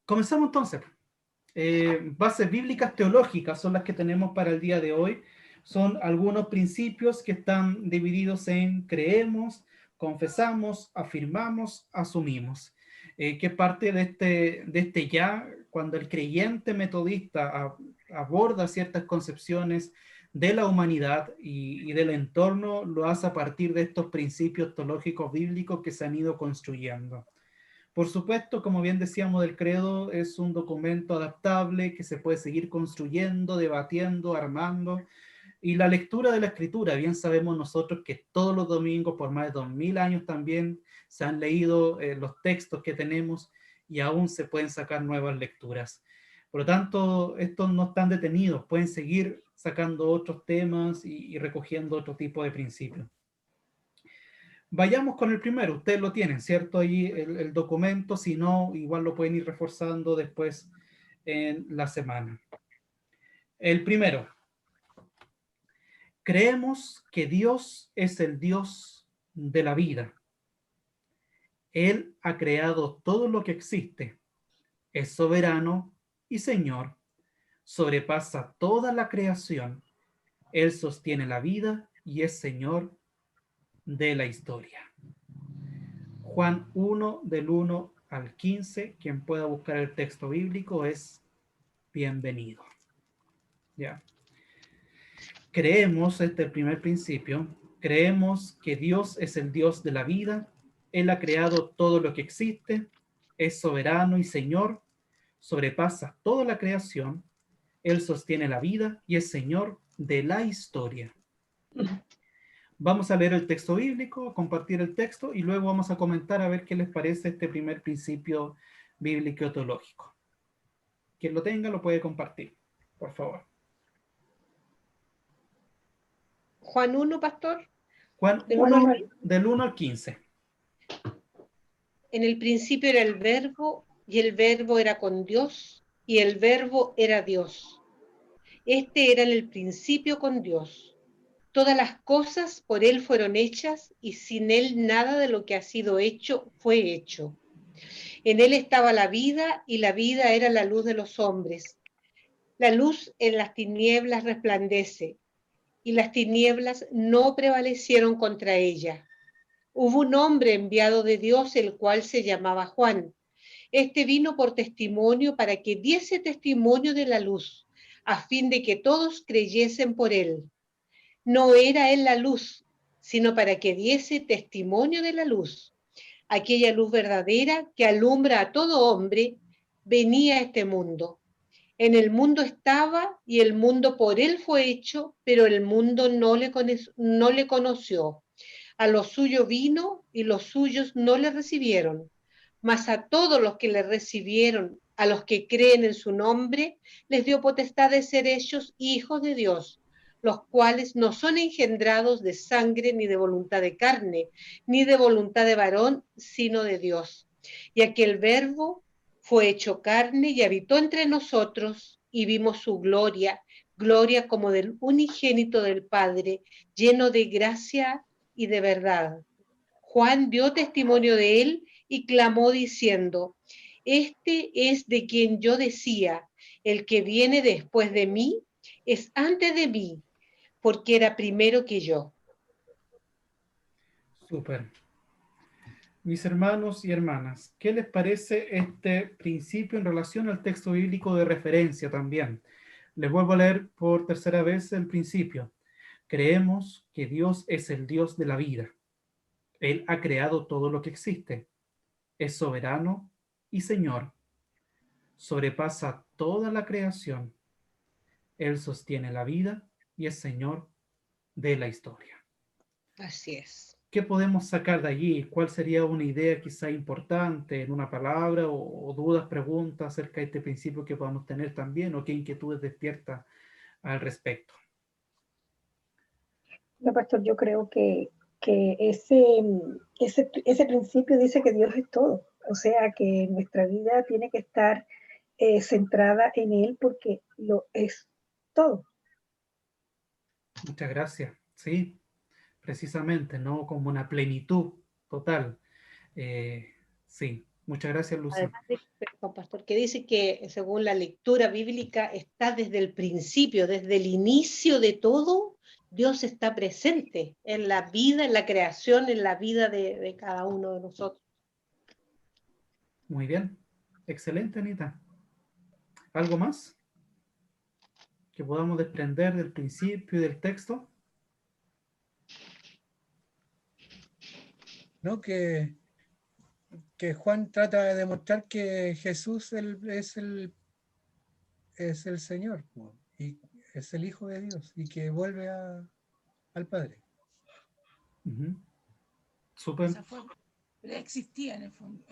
Comenzamos entonces. Bases bíblicas teológicas son las que tenemos para el día de hoy. Son algunos principios que están divididos en creemos, confesamos, afirmamos, asumimos. Que parte de este ya, cuando el creyente metodista aborda ciertas concepciones de la humanidad y del entorno, lo hace a partir de estos principios teológicos bíblicos que se han ido construyendo. Por supuesto, como bien decíamos del credo, es un documento adaptable que se puede seguir construyendo, debatiendo, armando. Y la lectura de la escritura, bien sabemos nosotros que todos los domingos, por más de 2000 años también, se han leído los textos que tenemos y aún se pueden sacar nuevas lecturas. Por lo tanto, estos no están detenidos, pueden seguir sacando otros temas y recogiendo otro tipo de principios. Vayamos con el primero, ustedes lo tienen, ¿cierto? Ahí el documento, si no, igual lo pueden ir reforzando después en la semana. El primero, creemos que Dios es el Dios de la vida. Él ha creado todo lo que existe, es soberano y Señor, sobrepasa toda la creación. Él sostiene la vida y es Señor de la historia. Juan 1, del 1 al 15, quien pueda buscar el texto bíblico es bienvenido. ¿Ya? Creemos, este primer principio, creemos que Dios es el Dios de la vida, Él ha creado todo lo que existe, es soberano y Señor, sobrepasa toda la creación, Él sostiene la vida y es Señor de la historia. Vamos a leer el texto bíblico, compartir el texto y luego vamos a comentar a ver qué les parece este primer principio bíblico teológico. Quien lo tenga lo puede compartir, por favor. Juan 1, pastor. Juan 1, del 1 al 15. En el principio era el verbo, y el verbo era con Dios, y el verbo era Dios. Este era en el principio con Dios. Todas las cosas por él fueron hechas, y sin él nada de lo que ha sido hecho fue hecho. En él estaba la vida, y la vida era la luz de los hombres. La luz en las tinieblas resplandece, y las tinieblas no prevalecieron contra ella. Hubo un hombre enviado de Dios, el cual se llamaba Juan. Este vino por testimonio para que diese testimonio de la luz, a fin de que todos creyesen por él. No era él la luz, sino para que diese testimonio de la luz. Aquella luz verdadera que alumbra a todo hombre venía a este mundo. En el mundo estaba y el mundo por él fue hecho, pero el mundo no le conoció. A los suyos vino y los suyos no le recibieron. Mas a todos los que le recibieron, a los que creen en su nombre, les dio potestad de ser hechos hijos de Dios, los cuales no son engendrados de sangre, ni de voluntad de carne, ni de voluntad de varón, sino de Dios. Y aquel verbo fue hecho carne y habitó entre nosotros, y vimos su gloria, gloria como del unigénito del Padre, lleno de gracia y de verdad. Juan dio testimonio de él y clamó diciendo: este es de quien yo decía, el que viene después de mí es antes de mí, porque era primero que yo. Súper. Mis hermanos y hermanas, ¿qué les parece este principio en relación al texto bíblico de referencia también? Les vuelvo a leer por tercera vez el principio. Creemos que Dios es el Dios de la vida. Él ha creado todo lo que existe. Es soberano y Señor. Sobrepasa toda la creación. Él sostiene la vida y es Señor de la historia. Así es. ¿Qué podemos sacar de allí? ¿Cuál sería una idea quizá importante en una palabra o dudas, preguntas acerca de este principio que podamos tener también o qué inquietudes despierta al respecto? No, pastor, yo creo que ese principio dice que Dios es todo. O sea, que nuestra vida tiene que estar centrada en Él porque lo es todo. Muchas gracias. Sí, precisamente, ¿no? Como una plenitud total. Sí. Muchas gracias, Lucy. Además de, perdón, pastor, que dice que según la lectura bíblica está desde el principio, desde el inicio de todo, Dios está presente en la vida, en la creación, en la vida de cada uno de nosotros. Muy bien. Excelente, Anita. ¿Algo más que podamos desprender del principio y del texto? ¿No? Que Juan trata de demostrar que Jesús es el Señor, po, y es el Hijo de Dios, y que vuelve al Padre. Súper. Esa fue, pero existía en el fondo.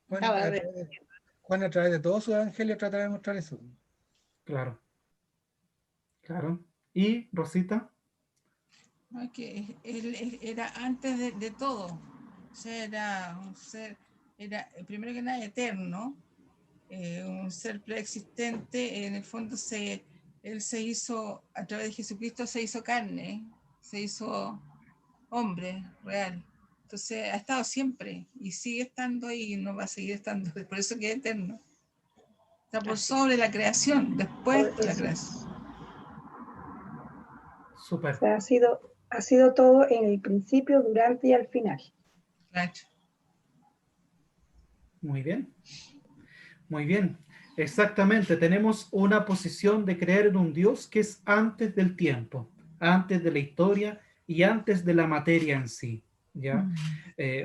Juan a través de todo su evangelio trata de demostrar eso. Claro. Claro. ¿Y Rosita? No, es que él era antes de todo. O sea, era un ser, era primero que nada eterno, un ser preexistente. En el fondo él se hizo, a través de Jesucristo se hizo carne, se hizo hombre real. Entonces ha estado siempre y sigue estando y no va a seguir estando. Por eso que es eterno. Está por sobre la creación, después de la creación. Súper. O sea, ha sido todo en el principio, durante y al final. Claro. Muy bien. Muy bien. Exactamente. Tenemos una posición de creer en un Dios que es antes del tiempo, antes de la historia y antes de la materia en sí. ¿Ya?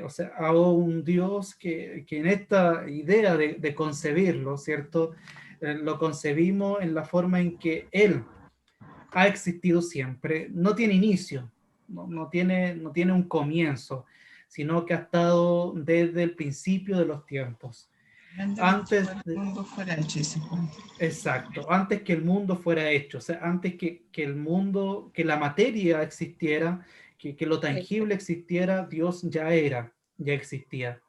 O sea, a un Dios que en esta idea de concebirlo, ¿cierto? Lo concebimos en la forma en que Él ha existido siempre, no tiene inicio, no tiene un comienzo, sino que ha estado desde el principio de los tiempos. Antes el mundo fuera hecho. Exacto, antes que el mundo fuera hecho, o sea, antes que el mundo, que la materia existiera, que lo tangible existiera, Dios ya existía.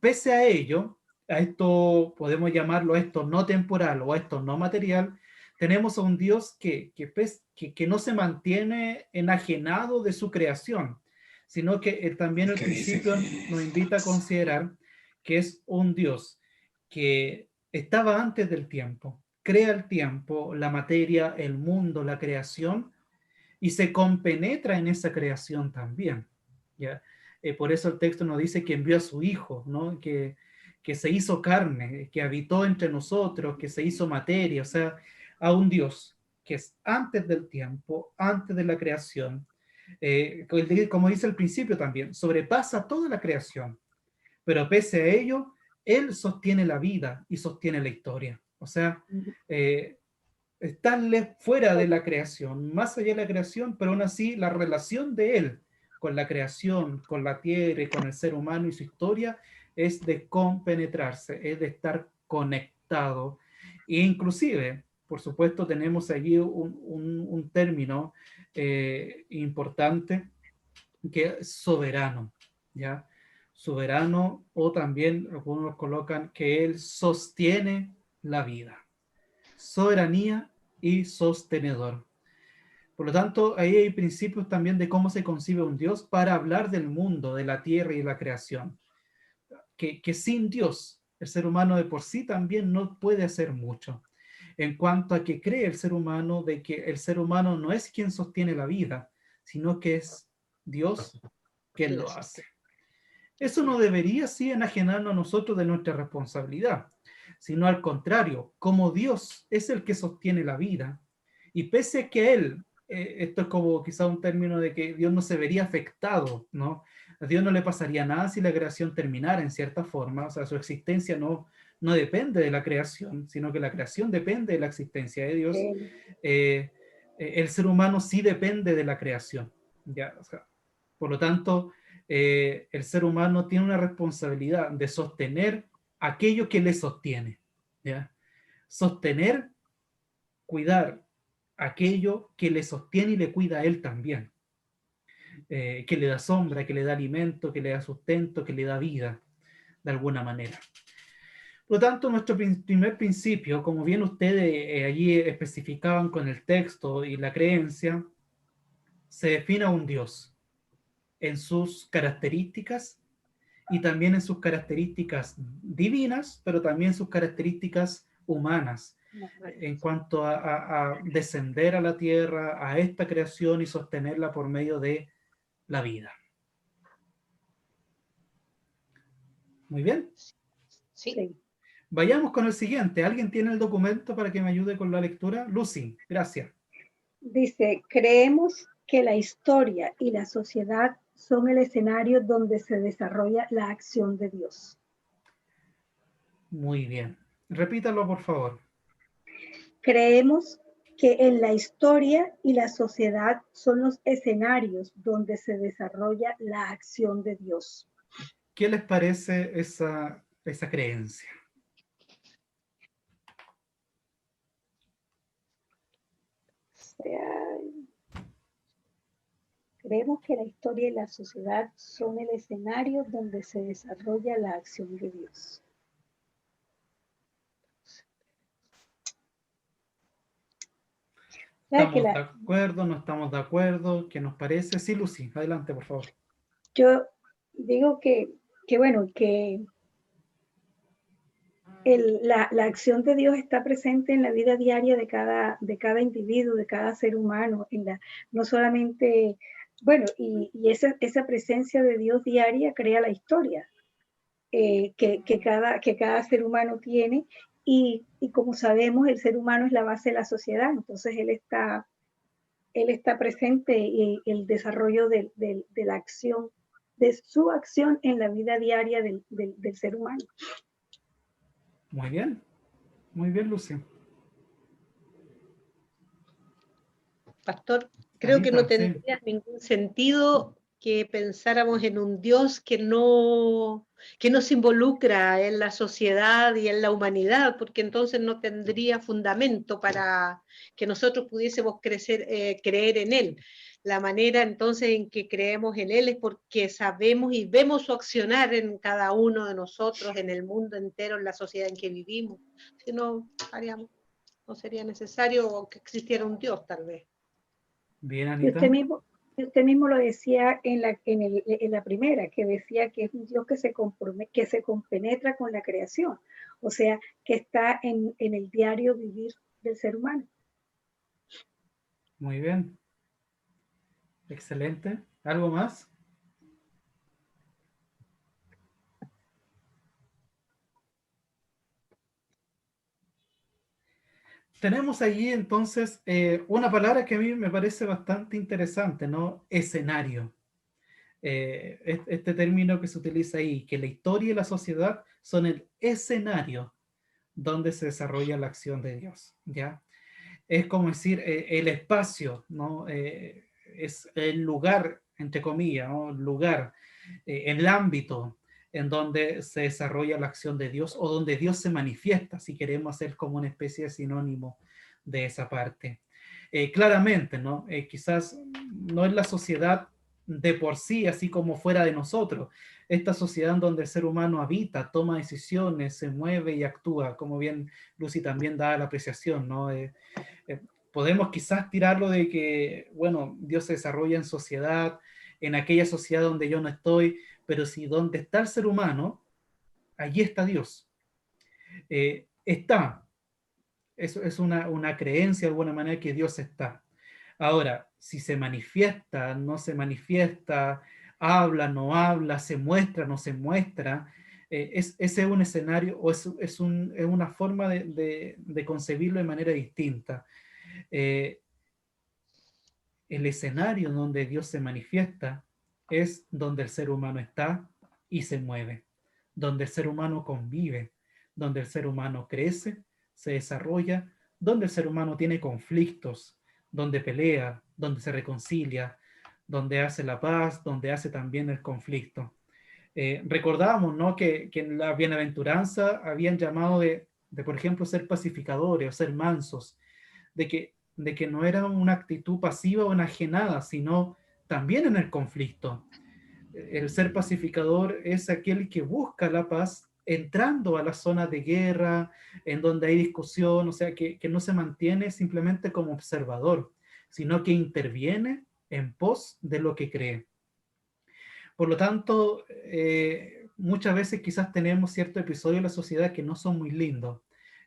Pese a ello, a esto podemos llamarlo esto no temporal o esto no material, tenemos a un Dios que no se mantiene enajenado de su creación, sino que también al principio nos invita a considerar que es un Dios que estaba antes del tiempo, crea el tiempo, la materia, el mundo, la creación, y se compenetra en esa creación también, ¿ya? Por eso el texto nos dice que envió a su Hijo, ¿no? Que se hizo carne, que habitó entre nosotros, que se hizo materia, o sea, a un Dios que es antes del tiempo, antes de la creación, como dice al principio también, sobrepasa toda la creación, pero pese a ello, Él sostiene la vida y sostiene la historia. O sea, estarle fuera de la creación, más allá de la creación, pero aún así la relación de Él con la creación, con la tierra y con el ser humano y su historia es de compenetrarse, es de estar conectado. E inclusive, por supuesto, tenemos allí un término importante que es soberano, ¿ya? Soberano, o también algunos colocan que Él sostiene la vida. Soberanía y sostenedor. Por lo tanto, ahí hay principios también de cómo se concibe un Dios para hablar del mundo, de la tierra y de la creación. Que sin Dios, el ser humano de por sí también no puede hacer mucho. En cuanto a que cree el ser humano de que el ser humano no es quien sostiene la vida, sino que es Dios quien lo hace. Eso no debería sí enajenarnos a nosotros de nuestra responsabilidad, sino al contrario, como Dios es el que sostiene la vida, y pese a que Él, esto es como quizá un término de que Dios no se vería afectado, ¿no? A Dios no le pasaría nada si la creación terminara en cierta forma, o sea, su existencia no depende de la creación, sino que la creación depende de la existencia de Dios. El ser humano sí depende de la creación, ¿ya? O sea, por lo tanto, el ser humano tiene una responsabilidad de sostener aquello que le sostiene, ¿ya? Sostener, cuidar aquello que le sostiene y le cuida a él también, que le da sombra, que le da alimento, que le da sustento, que le da vida, de alguna manera. Por lo tanto, nuestro primer principio, como bien ustedes allí especificaban con el texto y la creencia, se define a un Dios en sus características y también en sus características divinas, pero también sus características humanas, en cuanto a descender a la tierra, a esta creación y sostenerla por medio de la vida. Muy bien. Sí. Sí. Vayamos con el siguiente. ¿Alguien tiene el documento para que me ayude con la lectura? Lucy, gracias. Dice, creemos que la historia y la sociedad son el escenario donde se desarrolla la acción de Dios. Muy bien. Repítalo, por favor. Creemos que en la historia y la sociedad son los escenarios donde se desarrolla la acción de Dios. ¿Qué les parece esa creencia? O sea, creemos que la historia y la sociedad son el escenario donde se desarrolla la acción de Dios. ¿Estamos de acuerdo? ¿No estamos de acuerdo? ¿Qué nos parece? Sí, Lucy, adelante, por favor. Yo digo que bueno, que la acción de Dios está presente en la vida diaria de cada individuo, de cada ser humano, no solamente, bueno, y esa presencia de Dios diaria crea la historia que cada ser humano tiene, y como sabemos, el ser humano es la base de la sociedad, entonces él está presente en el desarrollo de la acción, de su acción en la vida diaria del ser humano. Muy bien, Lucy. Pastor, creo que no Anita, tendría ningún sentido que pensáramos en un Dios que no se involucra en la sociedad y en la humanidad, porque entonces no tendría fundamento para que nosotros pudiésemos creer en Él. La manera entonces en que creemos en Él es porque sabemos y vemos su accionar en cada uno de nosotros, en el mundo entero, en la sociedad en que vivimos. Si no, no sería necesario que existiera un Dios, tal vez. Bien, Y Anita. usted mismo lo decía en la primera, que decía que es un Dios que se compenetra con la creación, o sea, que está en el diario vivir del ser humano. Muy bien. Excelente. ¿Algo más? Tenemos allí entonces una palabra que a mí me parece bastante interesante, ¿no? Escenario. Este término que se utiliza ahí, que la historia y la sociedad son el escenario donde se desarrolla la acción de Dios, ¿ya? Es como decir, el espacio, ¿no? Es el lugar, entre comillas, ¿no? El lugar, el ámbito en donde se desarrolla la acción de Dios o donde Dios se manifiesta, si queremos hacer como una especie de sinónimo de esa parte. Claramente, ¿no? Quizás no es la sociedad de por sí, así como fuera de nosotros. Esta sociedad en donde el ser humano habita, toma decisiones, se mueve y actúa, como bien Lucy también da la apreciación, ¿no? Podemos quizás tirarlo de que, bueno, Dios se desarrolla en sociedad, en aquella sociedad donde yo no estoy, pero si donde está el ser humano, allí está Dios. Está. Eso es una creencia de alguna manera que Dios está. Ahora, si se manifiesta, no se manifiesta, habla, no habla, se muestra, no se muestra, ese es un escenario o es una forma de concebirlo de manera distinta. El escenario donde Dios se manifiesta es donde el ser humano está y se mueve, donde el ser humano convive, donde el ser humano crece, se desarrolla, donde el ser humano tiene conflictos, donde pelea, donde se reconcilia, donde hace la paz, donde hace también el conflicto. Recordábamos, ¿no?, que en la bienaventuranza habían llamado por ejemplo, ser pacificadores o ser mansos, de que no era una actitud pasiva o enajenada, sino también en el conflicto. El ser pacificador es aquel que busca la paz entrando a las zonas de guerra, en donde hay discusión, o sea, que no se mantiene simplemente como observador, sino que interviene en pos de lo que cree. Por lo tanto, muchas veces quizás tenemos ciertos episodios en la sociedad que no son muy lindos,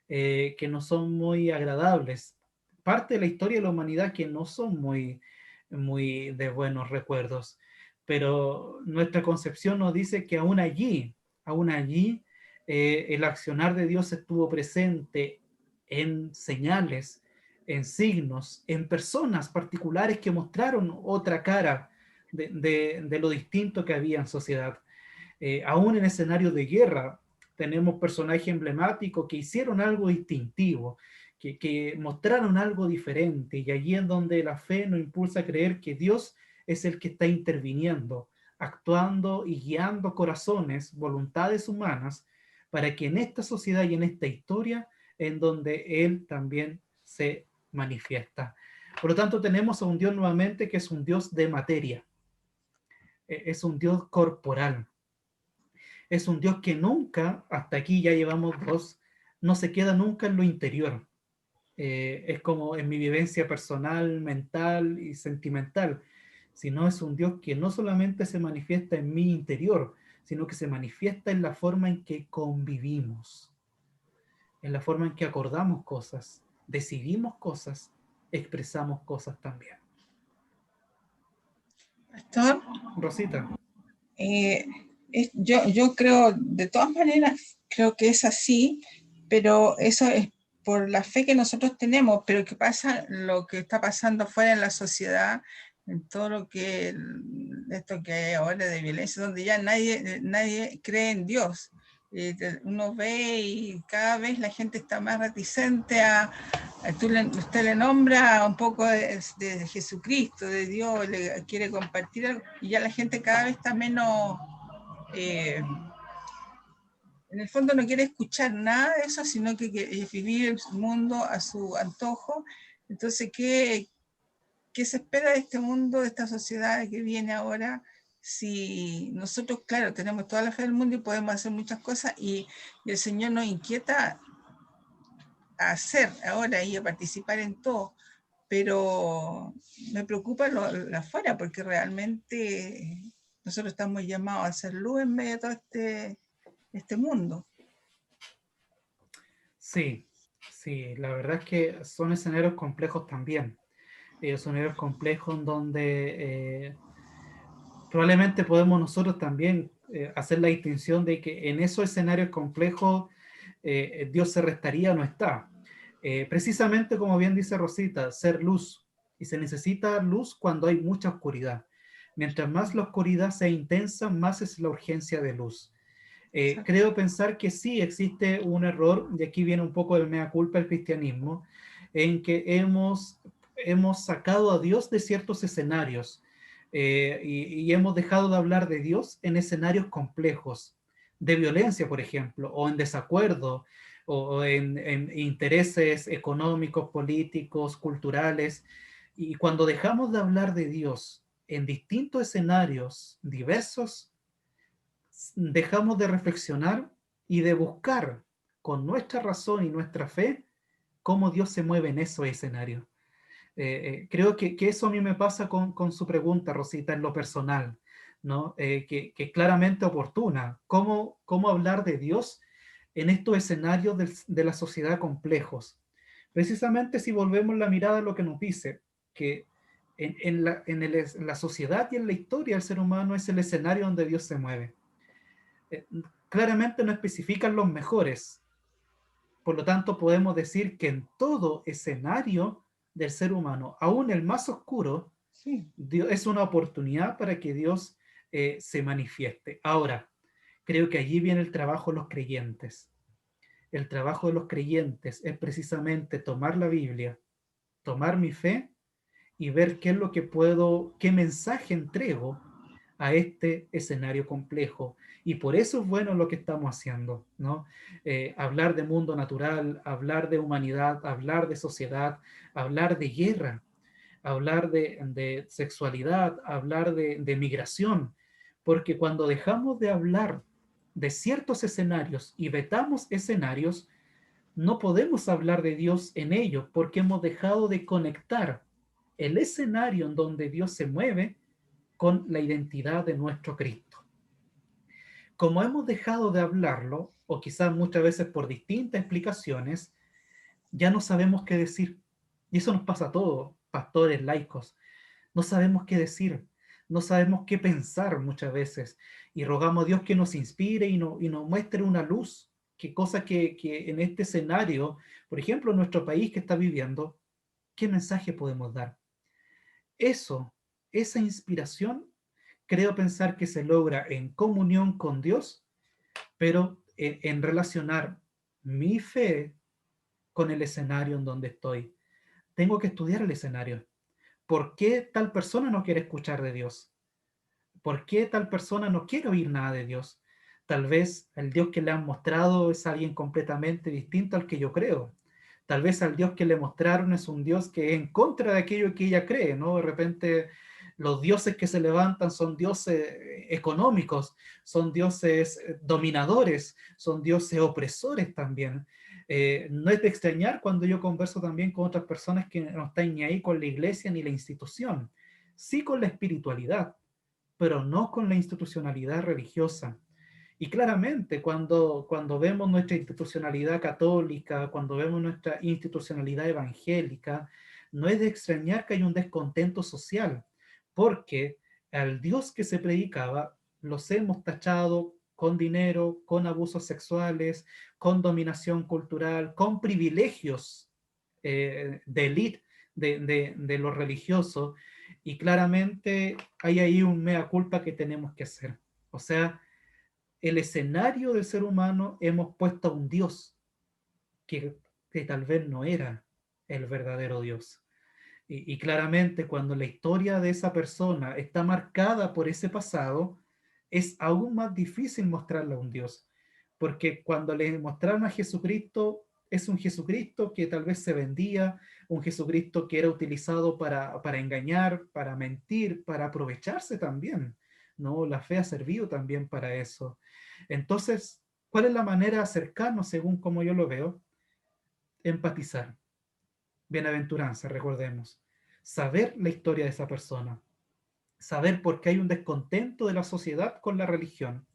que no son muy agradables. Parte de la historia de la humanidad que no son muy de buenos recuerdos. Pero nuestra concepción nos dice que aún allí, el accionar de Dios estuvo presente en señales, en signos, en personas particulares que mostraron otra cara de lo distinto que había en sociedad. Aún en escenarios de guerra, tenemos personajes emblemáticos que hicieron algo distintivo, que mostraron algo diferente, y allí es donde la fe nos impulsa a creer que Dios es el que está interviniendo, actuando y guiando corazones, voluntades humanas, para que en esta sociedad y en esta historia, en donde Él también se manifiesta. Por lo tanto, tenemos a un Dios nuevamente que es un Dios de materia, es un Dios corporal, es un Dios que nunca, hasta aquí ya llevamos dos, no se queda nunca en lo interior. Es como en mi vivencia personal, mental y sentimental, sino es un Dios que no solamente se manifiesta en mi interior, sino que se manifiesta en la forma en que convivimos, en la forma en que acordamos cosas, decidimos cosas, expresamos cosas también. Pastor, Rosita. yo creo, de todas maneras, creo que es así, pero eso es por la fe que nosotros tenemos, pero ¿qué pasa? Lo que está pasando afuera en la sociedad, en todo lo que, esto que hay ahora de violencia, donde ya nadie cree en Dios. Uno ve y cada vez la gente está más reticente usted le nombra un poco de Jesucristo, de Dios, le quiere compartir algo, y ya la gente cada vez está menos, en el fondo no quiere escuchar nada de eso, sino que vivir el mundo a su antojo. Entonces, ¿qué se espera de este mundo, de esta sociedad que viene ahora? Si nosotros, claro, tenemos toda la fe del mundo y podemos hacer muchas cosas, y el Señor nos inquieta a hacer ahora y a participar en todo, pero me preocupa lo afuera, porque realmente nosotros estamos llamados a hacer luz en medio de todo este mundo. Sí, la verdad es que son escenarios complejos también. Son escenarios complejos en donde probablemente podemos nosotros también hacer la distinción de que en esos escenarios complejos Dios se restaría o no está. Precisamente como bien dice Rosita, ser luz. Y se necesita luz cuando hay mucha oscuridad. Mientras más la oscuridad sea intensa, más es la urgencia de luz. Creo pensar que sí existe un error, y aquí viene un poco el mea culpa del cristianismo, en que hemos sacado a Dios de ciertos escenarios y hemos dejado de hablar de Dios en escenarios complejos, de violencia, por ejemplo, o en desacuerdo, o en intereses económicos, políticos, culturales. Y cuando dejamos de hablar de Dios en distintos escenarios diversos, dejamos de reflexionar y de buscar con nuestra razón y nuestra fe cómo Dios se mueve en esos escenarios. Creo que eso a mí me pasa con su pregunta, Rosita, en lo personal, ¿no? Que es claramente oportuna. ¿Cómo hablar de Dios en estos escenarios de la sociedad complejos? Precisamente si volvemos la mirada a lo que nos dice, que en la sociedad y en la historia del ser humano es el escenario donde Dios se mueve. Claramente no especifican los mejores. Por lo tanto, podemos decir que en todo escenario del ser humano, aún el más oscuro, Sí. Dios, es una oportunidad para que Dios se manifieste. Ahora, creo que allí viene el trabajo de los creyentes. El trabajo de los creyentes es precisamente tomar la Biblia, tomar mi fe y ver qué es lo que qué mensaje entrego a este escenario complejo. Y por eso es bueno lo que estamos haciendo, ¿no? Hablar de mundo natural, hablar de humanidad, hablar de sociedad, hablar de guerra, hablar de sexualidad, hablar de migración, porque cuando dejamos de hablar de ciertos escenarios y vetamos escenarios, no podemos hablar de Dios en ellos porque hemos dejado de conectar el escenario en donde Dios se mueve con la identidad de nuestro Cristo. como hemos dejado de hablarlo, o quizás muchas veces por distintas explicaciones, ya no sabemos qué decir. Y eso nos pasa a todos, pastores, laicos. No sabemos qué decir, no sabemos qué pensar muchas veces. Y rogamos a Dios que nos inspire y nos muestre una luz, que cosa que en este escenario, por ejemplo, en nuestro país que está viviendo, ¿qué mensaje podemos dar? Eso, esa inspiración, creo pensar que se logra en comunión con Dios, pero en relacionar mi fe con el escenario en donde estoy. Tengo que estudiar el escenario. ¿Por qué tal persona no quiere escuchar de Dios? ¿Por qué tal persona no quiere oír nada de Dios? Tal vez el Dios que le han mostrado es alguien completamente distinto al que yo creo. Tal vez al Dios que le mostraron es un Dios que es en contra de aquello que ella cree, ¿no? De repente los dioses que se levantan son dioses económicos, son dioses dominadores, son dioses opresores también. No es de extrañar cuando yo converso también con otras personas que no están ni ahí con la iglesia ni la institución, sí con la espiritualidad, pero no con la institucionalidad religiosa. Y claramente cuando vemos nuestra institucionalidad católica, cuando vemos nuestra institucionalidad evangélica, no es de extrañar que hay un descontento social, porque al Dios que se predicaba los hemos tachado con dinero, con abusos sexuales, con dominación cultural, con privilegios de élite de lo religioso, y claramente hay ahí un mea culpa que tenemos que hacer. O sea, el escenario del ser humano hemos puesto a un Dios que tal vez no era el verdadero Dios. Y claramente cuando la historia de esa persona está marcada por ese pasado, es aún más difícil mostrarle a un Dios. Porque cuando le mostraron a Jesucristo, es un Jesucristo que tal vez se vendía, un Jesucristo que era utilizado para engañar, para mentir, para aprovecharse también, ¿no? La fe ha servido también para eso. Entonces, ¿cuál es la manera de acercarnos según como yo lo veo? Empatizar. Bienaventuranza, recordemos. Saber la historia de esa persona. Saber por qué hay un descontento de la sociedad con la religión.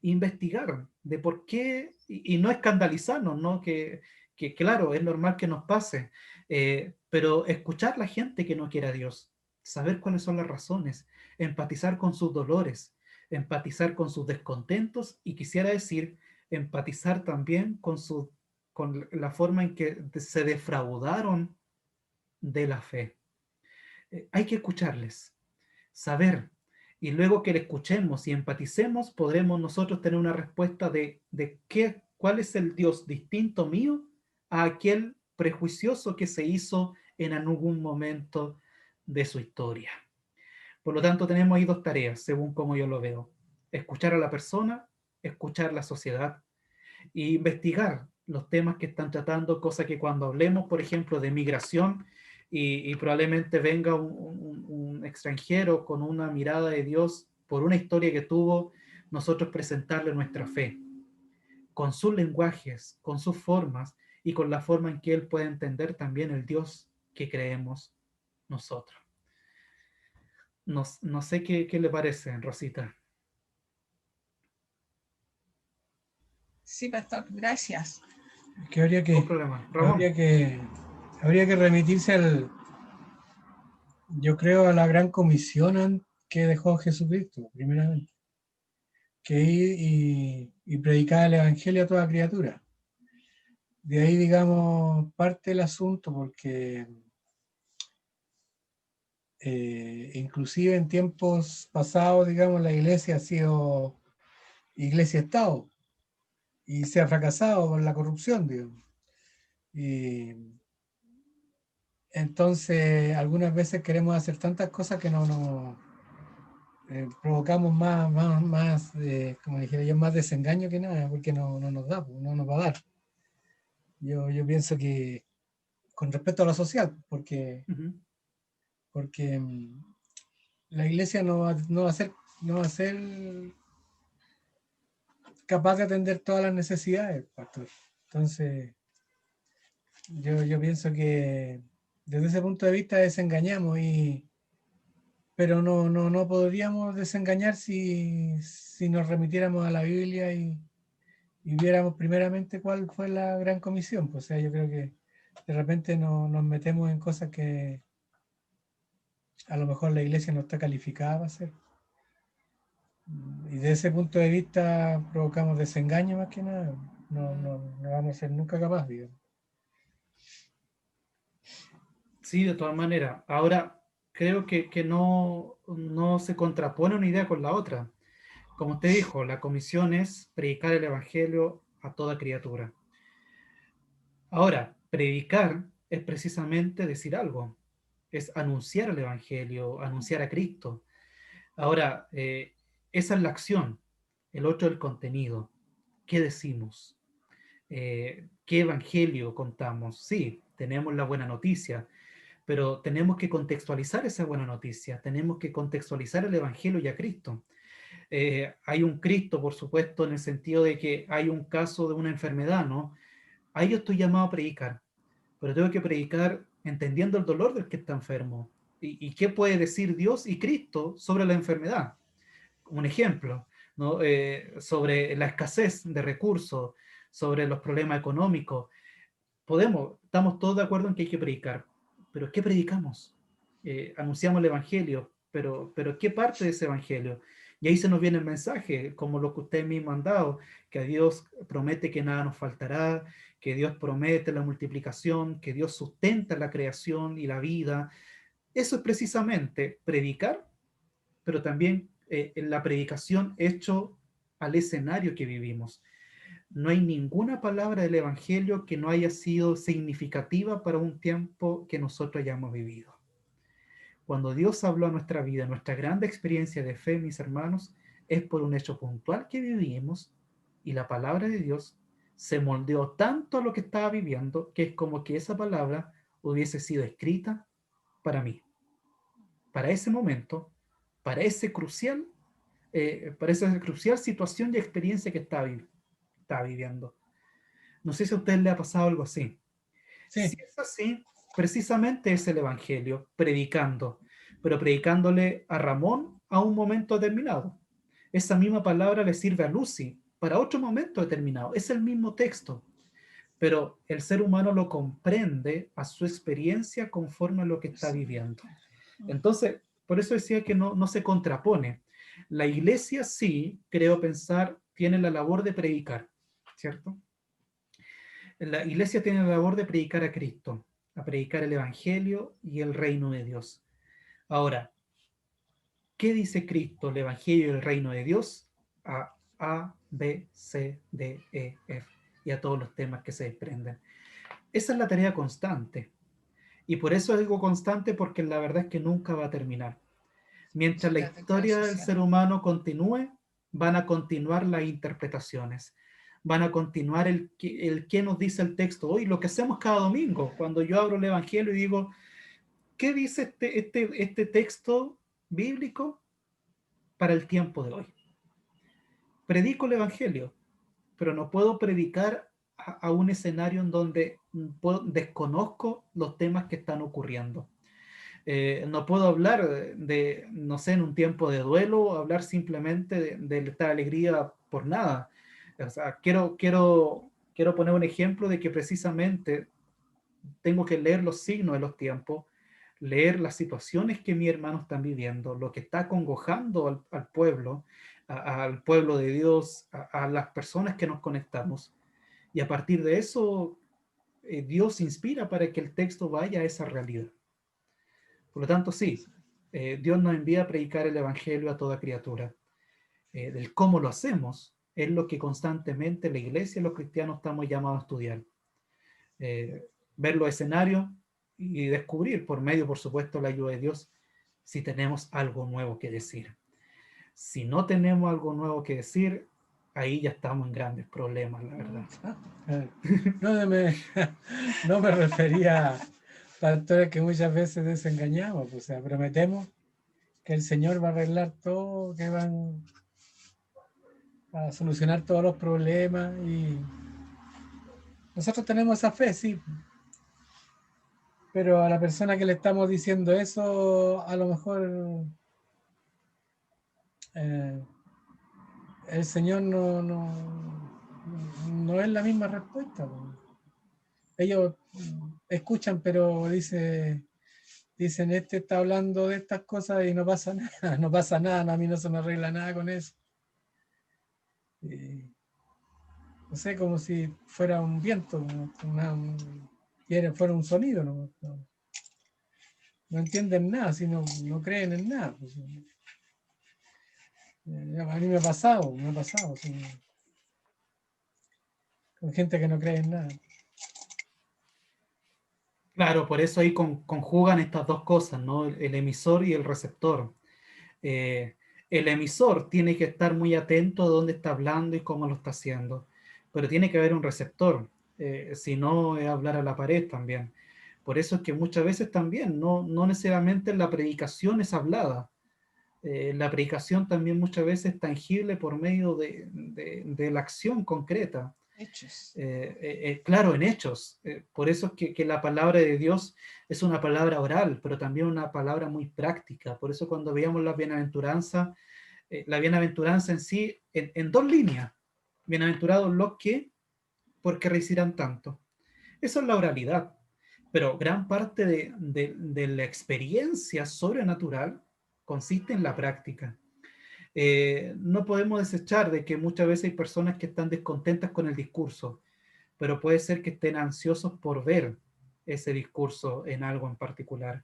Investigar de por qué, y no escandalizarnos, ¿no? Que claro, es normal que nos pase, pero escuchar a la gente que no quiere a Dios, saber cuáles son las razones, empatizar con sus dolores, empatizar con sus descontentos y quisiera decir, empatizar también con la forma en que se defraudaron de la fe. Hay que escucharles, saber, y luego que le escuchemos y empaticemos, podremos nosotros tener una respuesta de cuál es el Dios distinto mío a aquel prejuicioso que se hizo en algún momento de su historia. Por lo tanto, tenemos ahí dos tareas, según como yo lo veo. Escuchar a la persona, escuchar la sociedad e investigar los temas que están tratando, cosa que cuando hablemos, por ejemplo, de migración y probablemente venga un extranjero con una mirada de Dios por una historia que tuvo, nosotros presentarle nuestra fe, con sus lenguajes, con sus formas y con la forma en que él puede entender también el Dios que creemos nosotros. No sé qué le parece, Rosita. Sí, pastor, gracias. Que habría No que, problema. Ramón. habría que remitirse yo creo, a la gran comisión que dejó Jesucristo, primeramente, que ir y predicar el Evangelio a toda criatura. De ahí, digamos, parte el asunto, porque inclusive en tiempos pasados, digamos, la iglesia ha sido iglesia-estado y se ha fracasado por la corrupción, digamos. Y entonces, algunas veces queremos hacer tantas cosas que no provocamos más como dijera yo, más desengaño que nada, porque no nos da, no nos va a dar. Yo pienso que con respecto a lo social, porque la iglesia no va a ser capaz de atender todas las necesidades, pastor. Entonces, yo pienso que desde ese punto de vista desengañamos pero no podríamos desengañar si nos remitiéramos a la Biblia y viéramos primeramente cuál fue la gran comisión. Pues, o sea, yo creo que de repente nos metemos en cosas que a lo mejor la iglesia no está calificada para hacer. Y de ese punto de vista provocamos desengaño más que nada. No vamos a ser nunca capaces, digamos. Sí, de todas maneras. Ahora, creo que no se contrapone una idea con la otra. Como usted dijo, la comisión es predicar el Evangelio a toda criatura. Ahora, predicar es precisamente decir algo, es anunciar el Evangelio, anunciar a Cristo. Ahora, esa es la acción, el otro el contenido. ¿Qué decimos? ¿Qué Evangelio contamos? Sí, tenemos la buena noticia, pero tenemos que contextualizar esa buena noticia, tenemos que contextualizar el Evangelio y a Cristo. Hay un Cristo, por supuesto, en el sentido de que hay un caso de una enfermedad, ¿no? Ahí yo estoy llamado a predicar, pero tengo que predicar entendiendo el dolor del que está enfermo. ¿Y qué puede decir Dios y Cristo sobre la enfermedad? Un ejemplo, ¿no? Sobre la escasez de recursos, sobre los problemas económicos. Estamos todos de acuerdo en que hay que predicar, pero ¿qué predicamos? Anunciamos el Evangelio, pero ¿qué parte de ese Evangelio? Y ahí se nos viene el mensaje, como lo que usted mismo han dado, que Dios promete que nada nos faltará, que Dios promete la multiplicación, que Dios sustenta la creación y la vida. Eso es precisamente predicar, pero también en la predicación hecho al escenario que vivimos. No hay ninguna palabra del Evangelio que no haya sido significativa para un tiempo que nosotros hayamos vivido. Cuando Dios habló a nuestra vida, nuestra grande experiencia de fe, mis hermanos, es por un hecho puntual que vivimos y la palabra de Dios se moldeó tanto a lo que estaba viviendo que es como que esa palabra hubiese sido escrita para mí, para ese momento, para para esa crucial situación y experiencia que estaba viviendo. No sé si a usted le ha pasado algo así. Si Sí, es así, precisamente es el Evangelio, predicando, pero predicándole a Ramón a un momento determinado. Esa misma palabra le sirve a Lucy para otro momento determinado. Es el mismo texto, pero el ser humano lo comprende a su experiencia conforme a lo que está viviendo. Entonces, por eso decía que no se contrapone. La iglesia sí, creo pensar, tiene la labor de predicar, ¿cierto? La iglesia tiene la labor de predicar a Cristo, a predicar el Evangelio y el reino de Dios. Ahora, ¿qué dice Cristo, el Evangelio y el reino de Dios? A, B, C, D, E, F y a todos los temas que se desprenden. Esa es la tarea constante. Y por eso digo constante porque la verdad es que nunca va a terminar. Mientras la historia del ser humano continúe, van a continuar las interpretaciones, van a continuar el qué nos dice el texto hoy, lo que hacemos cada domingo, cuando yo abro el Evangelio y digo, ¿qué dice este texto bíblico para el tiempo de hoy? Predico el Evangelio, pero no puedo predicar a un escenario en donde desconozco los temas que están ocurriendo. No puedo hablar no sé, en un tiempo de duelo, hablar simplemente de esta alegría por nada. O sea, quiero poner un ejemplo de que precisamente tengo que leer los signos de los tiempos, leer las situaciones que mis hermanos están viviendo, lo que está acongojando al pueblo, al pueblo de Dios, a las personas que nos conectamos. Y a partir de eso, Dios inspira para que el texto vaya a esa realidad. Por lo tanto, sí, Dios nos envía a predicar el Evangelio a toda criatura. Del cómo lo hacemos es lo que constantemente la iglesia y los cristianos estamos llamados a estudiar. Ver los escenarios y descubrir, por medio, por supuesto, la ayuda de Dios, si tenemos algo nuevo que decir. Si no tenemos algo nuevo que decir, ahí ya estamos en grandes problemas, la verdad. No me refería a pastores que muchas veces desengañamos, pues, o sea, prometemos que el Señor va a arreglar todo, que van a solucionar todos los problemas y nosotros tenemos esa fe, sí, pero a la persona que le estamos diciendo eso, a lo mejor el Señor no es la misma respuesta. Ellos escuchan, pero dicen, este está hablando de estas cosas y no pasa nada, no pasa nada, a mí no se me arregla nada con eso. No sé, como si fuera un viento, fuera un sonido, no entienden nada, si no creen en nada. Pues, a mí me ha pasado, sí, con gente que no cree en nada. Claro, por eso ahí conjugan estas dos cosas, ¿no? El emisor y el receptor. Eh, el emisor tiene que estar muy atento a dónde está hablando y cómo lo está haciendo, pero tiene que haber un receptor, si no es hablar a la pared también. Por eso es que muchas veces también, no necesariamente la predicación es hablada. La predicación también muchas veces es tangible por medio de la acción concreta. Hechos. Claro, en hechos. Por eso es que la palabra de Dios es una palabra oral, pero también una palabra muy práctica. Por eso cuando veíamos la bienaventuranza en sí, en dos líneas. Bienaventurados los que, porque recibirán tanto. Eso es la oralidad. Pero gran parte de la experiencia sobrenatural consiste en la práctica. No podemos desechar de que muchas veces hay personas que están descontentas con el discurso, pero puede ser que estén ansiosos por ver ese discurso en algo en particular.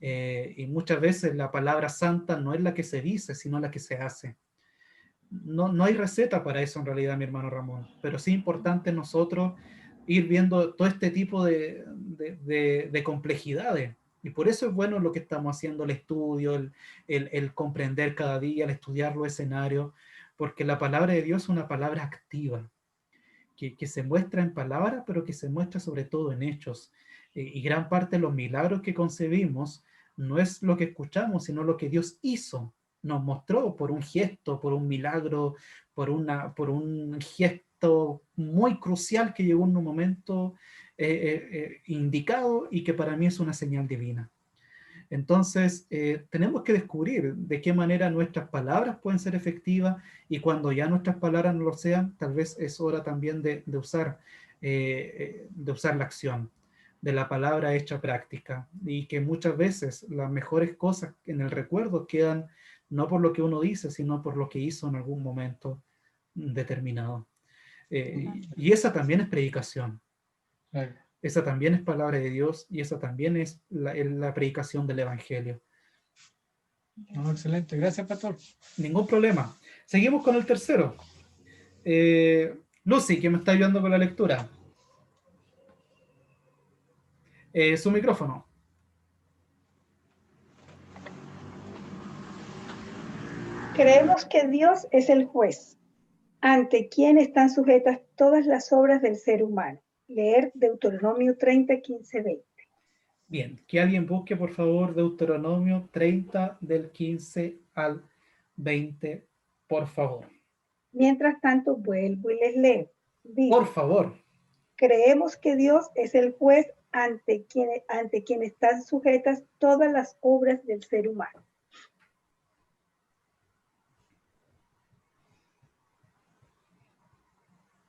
Y muchas veces la palabra santa no es la que se dice, sino la que se hace. No hay receta para eso en realidad, mi hermano Ramón, pero sí es importante nosotros ir viendo todo este tipo de complejidades. Y por eso es bueno lo que estamos haciendo, el estudio, el comprender cada día, el estudiar los escenarios, porque la palabra de Dios es una palabra activa, que se muestra en palabras, pero que se muestra sobre todo en hechos. Y gran parte de los milagros que concebimos no es lo que escuchamos, sino lo que Dios hizo, nos mostró por un gesto, por un milagro, por un gesto muy crucial que llegó en un momento indicado y que para mí es una señal divina. Entonces, tenemos que descubrir de qué manera nuestras palabras pueden ser efectivas, y cuando ya nuestras palabras no lo sean, tal vez es hora también de usar la acción, de la palabra hecha práctica, y que muchas veces las mejores cosas en el recuerdo quedan no por lo que uno dice, sino por lo que hizo en algún momento determinado. Y esa también es predicación. Claro. Esa también es palabra de Dios, y esa también es la predicación del Evangelio. No, excelente, gracias, pastor. Ningún problema. Seguimos con el tercero. Lucy, que me está ayudando con la lectura. Su micrófono. Creemos que Dios es el juez, ante quien están sujetas todas las obras del ser humano. Leer Deuteronomio 30, 15, 20. Bien, que alguien busque, por favor, Deuteronomio 30 del 15 al 20, por favor. Mientras tanto, vuelvo y les leo. Dice, Por favor. creemos que Dios es el juez ante quien están sujetas todas las obras del ser humano.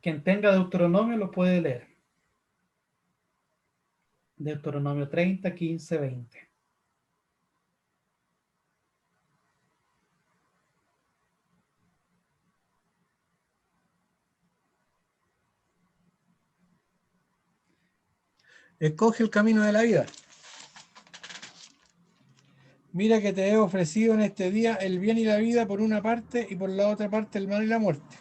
Quien tenga Deuteronomio lo puede leer. Deuteronomio 30, 15, 20. Escoge el camino de la vida. Mira que te he ofrecido en este día el bien y la vida por una parte, y por la otra parte el mal y la muerte.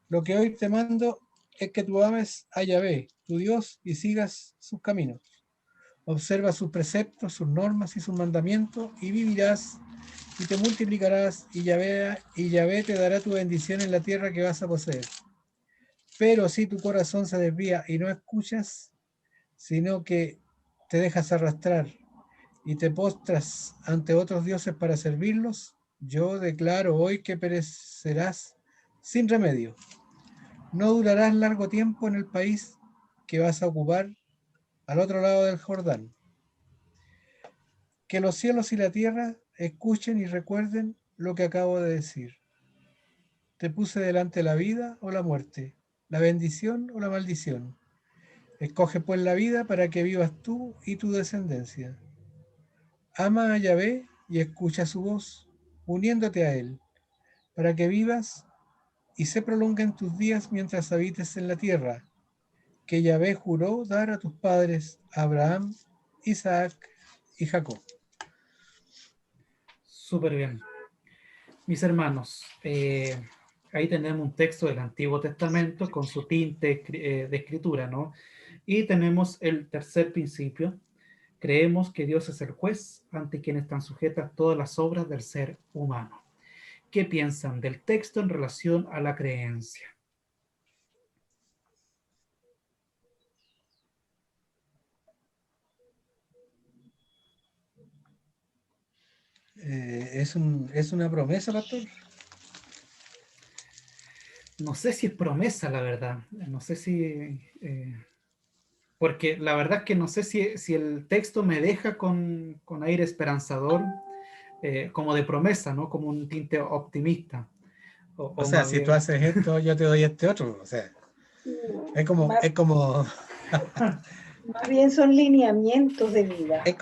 Lo que hoy te mando es que tú ames a Yahvé, tu Dios, y sigas sus caminos. Observa sus preceptos, sus normas y sus mandamientos, y vivirás y te multiplicarás, y Yahvé te dará tu bendición en la tierra que vas a poseer. Pero si tu corazón se desvía y no escuchas, sino que te dejas arrastrar y te postras ante otros dioses para servirlos, yo declaro hoy que perecerás sin remedio. No durarás largo tiempo en el país que vas a ocupar al otro lado del Jordán. Que los cielos y la tierra escuchen y recuerden lo que acabo de decir. Te puse delante la vida o la muerte, la bendición o la maldición. Escoge pues la vida para que vivas tú y tu descendencia. Ama a Yahvé y escucha su voz, uniéndote a él, para que vivas y se prolonguen tus días mientras habites en la tierra, que Yahvé juró dar a tus padres, Abraham, Isaac y Jacob. Súper bien. Mis hermanos, ahí tenemos un texto del Antiguo Testamento con su tinte de escritura, ¿no? Y tenemos el tercer principio. Creemos que Dios es el juez ante quien están sujetas todas las obras del ser humano. ¿Qué piensan del texto en relación a la creencia? ¿Es una promesa, pastor? No sé si es promesa, la verdad. No sé si... porque la verdad es que no sé si el texto me deja con aire esperanzador, como de promesa, ¿no? Como un tinte optimista. O sea, si tú haces esto, yo te doy este otro. O sea, es como más bien son lineamientos de vida. es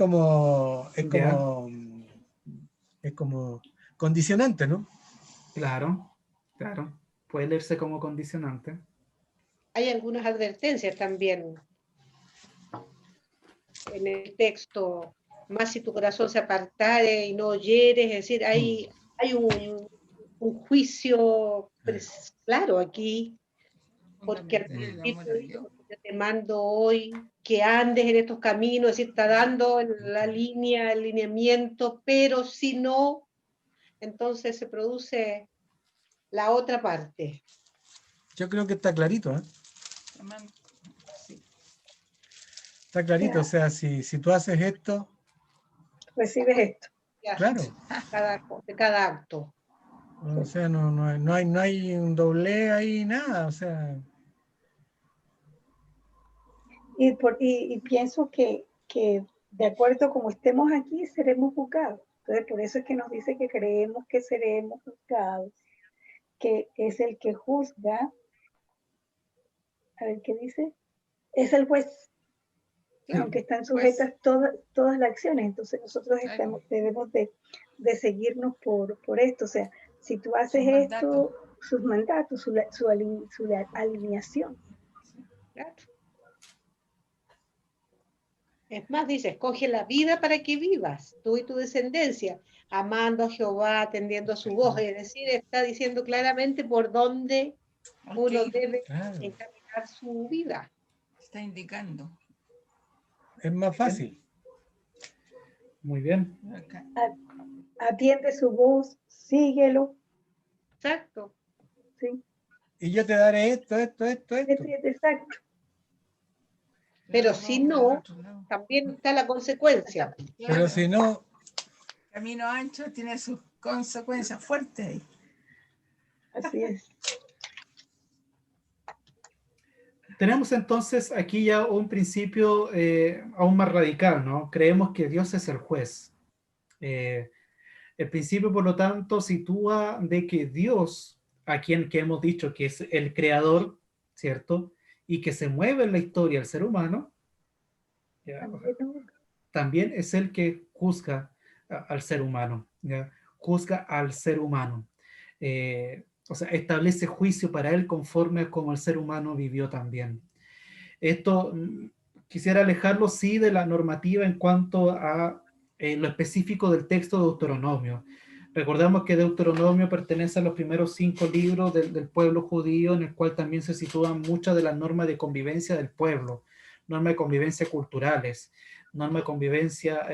como condicionante, ¿no? Claro, claro. Puede leerse como condicionante. Hay algunas advertencias también en el texto, más si tu corazón se apartare y no oyeres, es decir, hay un juicio claro aquí, porque al principio dijo, yo te mando hoy que andes en estos caminos, es decir, está dando la línea, el lineamiento, pero si no, entonces se produce la otra parte. Yo creo que está clarito, ¿eh? Sí. Está clarito, o sea, si tú haces esto, recibes esto. claro. De cada acto. O sea, no hay un doble ahí, nada, o sea. Y pienso que de acuerdo como estemos aquí, seremos juzgados. Entonces, por eso es que nos dice que creemos que seremos juzgados, que es el que juzga. A ver, ¿qué dice? Es el juez, aunque están sujetas todas las acciones. Entonces, nosotros debemos de seguirnos por esto. O sea, si tú haces esto, sus mandatos, su alineación. Claro. Es más, dice, escoge la vida para que vivas, tú y tu descendencia, amando a Jehová, atendiendo a su voz. Es decir, está diciendo claramente por dónde uno debe encaminar su vida. Está indicando. Es más fácil. Muy bien. Atiende su voz, síguelo. Exacto. ¿Sí? Y yo te daré esto. Exacto. Pero si no, también está la consecuencia. Pero si no... Camino ancho tiene sus consecuencias fuertes ahí. Así es. Tenemos entonces aquí ya un principio aún más radical, ¿no? Creemos que Dios es el juez. El principio, por lo tanto, sitúa de que Dios, a quien que hemos dicho que es el creador, ¿cierto? Y que se mueve en la historia el ser humano, ¿ya? También es el que juzga al ser humano, ¿ya? Juzga al ser humano. O sea, establece juicio para él conforme a como el ser humano vivió también. Esto quisiera alejarlo, sí, de la normativa en cuanto a lo específico del texto de Deuteronomio. Recordamos que Deuteronomio pertenece a los primeros 5 libros del pueblo judío, en el cual también se sitúan muchas de las normas de convivencia del pueblo, normas de convivencia culturales, normas de convivencia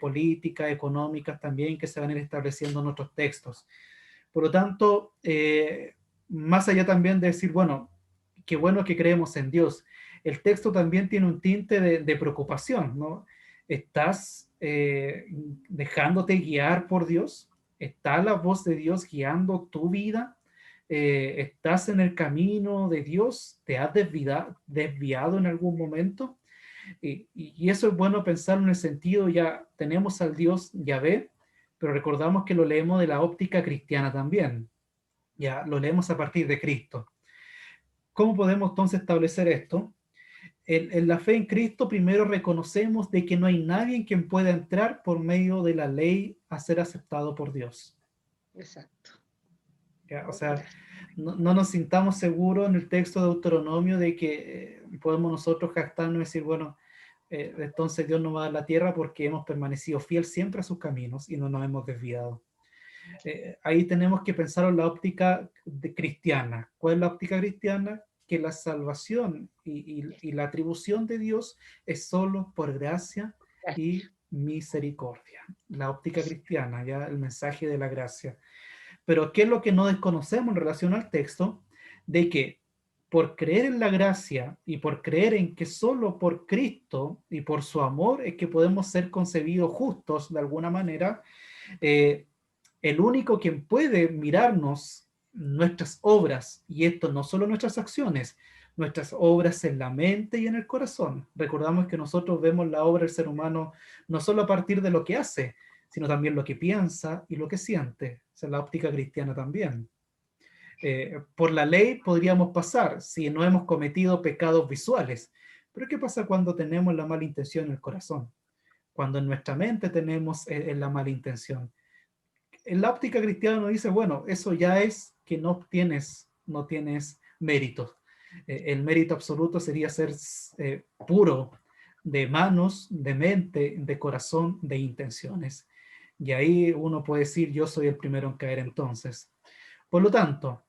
políticas, económicas también, que se van a ir estableciendo en otros textos. Por lo tanto, más allá también de decir, bueno, qué bueno que creemos en Dios, el texto también tiene un tinte de preocupación, ¿no? ¿Estás dejándote guiar por Dios? ¿Está la voz de Dios guiando tu vida? ¿Estás en el camino de Dios? ¿Te has desviado en algún momento? Y eso es bueno pensarlo en el sentido, ya tenemos al Dios Yahvé, pero recordamos que lo leemos de la óptica cristiana también. Ya lo leemos a partir de Cristo. ¿Cómo podemos entonces establecer esto? En la fe en Cristo primero reconocemos de que no hay nadie en quien pueda entrar por medio de la ley a ser aceptado por Dios. Exacto. ¿Ya? O sea, no nos sintamos seguros en el texto de Deuteronomio de que podemos nosotros jactarnos y decir, bueno, entonces Dios nos va a dar la tierra porque hemos permanecido fiel siempre a sus caminos y no nos hemos desviado. Ahí tenemos que pensar en la óptica cristiana. ¿Cuál es la óptica cristiana? Que la salvación y la atribución de Dios es solo por gracia y misericordia. La óptica cristiana, ya el mensaje de la gracia. Pero ¿qué es lo que no desconocemos en relación al texto? De que por creer en la gracia y por creer en que solo por Cristo y por su amor es que podemos ser concebidos justos de alguna manera, el único quien puede mirarnos nuestras obras, y esto no solo nuestras acciones, nuestras obras en la mente y en el corazón. Recordamos que nosotros vemos la obra del ser humano no solo a partir de lo que hace, sino también lo que piensa y lo que siente. Esa es la óptica cristiana también. Por la ley podríamos pasar si no hemos cometido pecados visuales, pero ¿qué pasa cuando tenemos la mala intención en el corazón? Cuando en nuestra mente tenemos la mala intención. En la óptica cristiana nos dice, bueno, eso ya es que no tienes méritos. El mérito absoluto sería ser puro de manos, de mente, de corazón, de intenciones. Y ahí uno puede decir, yo soy el primero en caer entonces. Por lo tanto,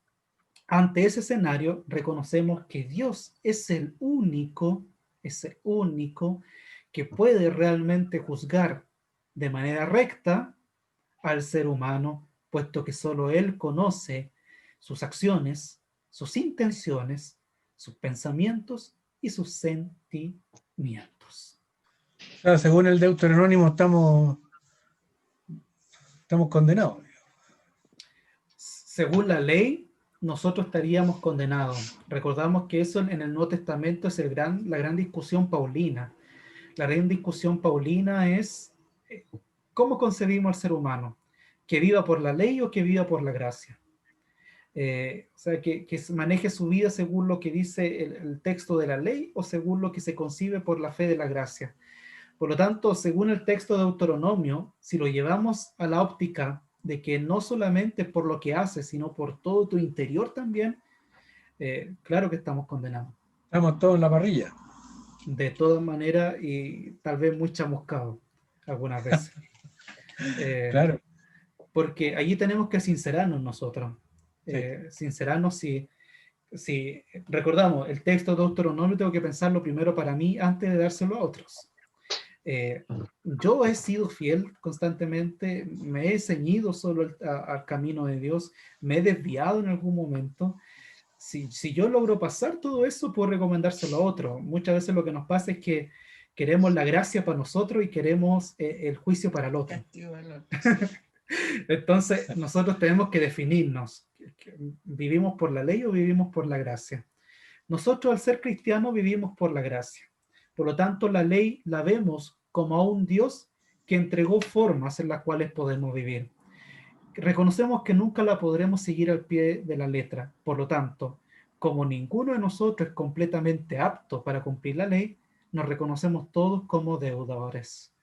ante ese escenario, reconocemos que Dios es el único que puede realmente juzgar de manera recta al ser humano, puesto que solo Él conoce sus acciones, sus intenciones, sus pensamientos y sus sentimientos. O sea, según el Deuteronomio estamos condenados. Según la ley, nosotros estaríamos condenados. Recordamos que eso en el Nuevo Testamento es la gran discusión paulina. La gran discusión paulina es ¿cómo concebimos al ser humano? ¿Que viva por la ley o que viva por la gracia? O sea, que maneje su vida según lo que dice el texto de la ley o según lo que se concibe por la fe de la gracia. Por lo tanto, según el texto de Deuteronomio, si lo llevamos a la óptica de que no solamente por lo que haces, sino por todo tu interior también, claro que estamos condenados. Estamos todos en la parrilla. De todas maneras, y tal vez muy chamuscados algunas veces. Claro. Porque allí tenemos que sincerarnos nosotros. Sí. Sincerarnos si recordamos el texto de Deuteronomio, tengo que pensarlo primero para mí antes de dárselo a otros. Yo he sido fiel constantemente, me he ceñido solo al camino de Dios, me he desviado en algún momento. Si yo logro pasar todo eso, puedo recomendárselo a otro. Muchas veces lo que nos pasa es que queremos la gracia para nosotros y queremos el juicio para el otro. Entonces, nosotros tenemos que definirnos. ¿Vivimos por la ley o vivimos por la gracia? Nosotros, al ser cristianos, vivimos por la gracia. Por lo tanto, la ley la vemos como a un Dios que entregó formas en las cuales podemos vivir. Reconocemos que nunca la podremos seguir al pie de la letra. Por lo tanto, como ninguno de nosotros es completamente apto para cumplir la ley, nos reconocemos todos como deudores.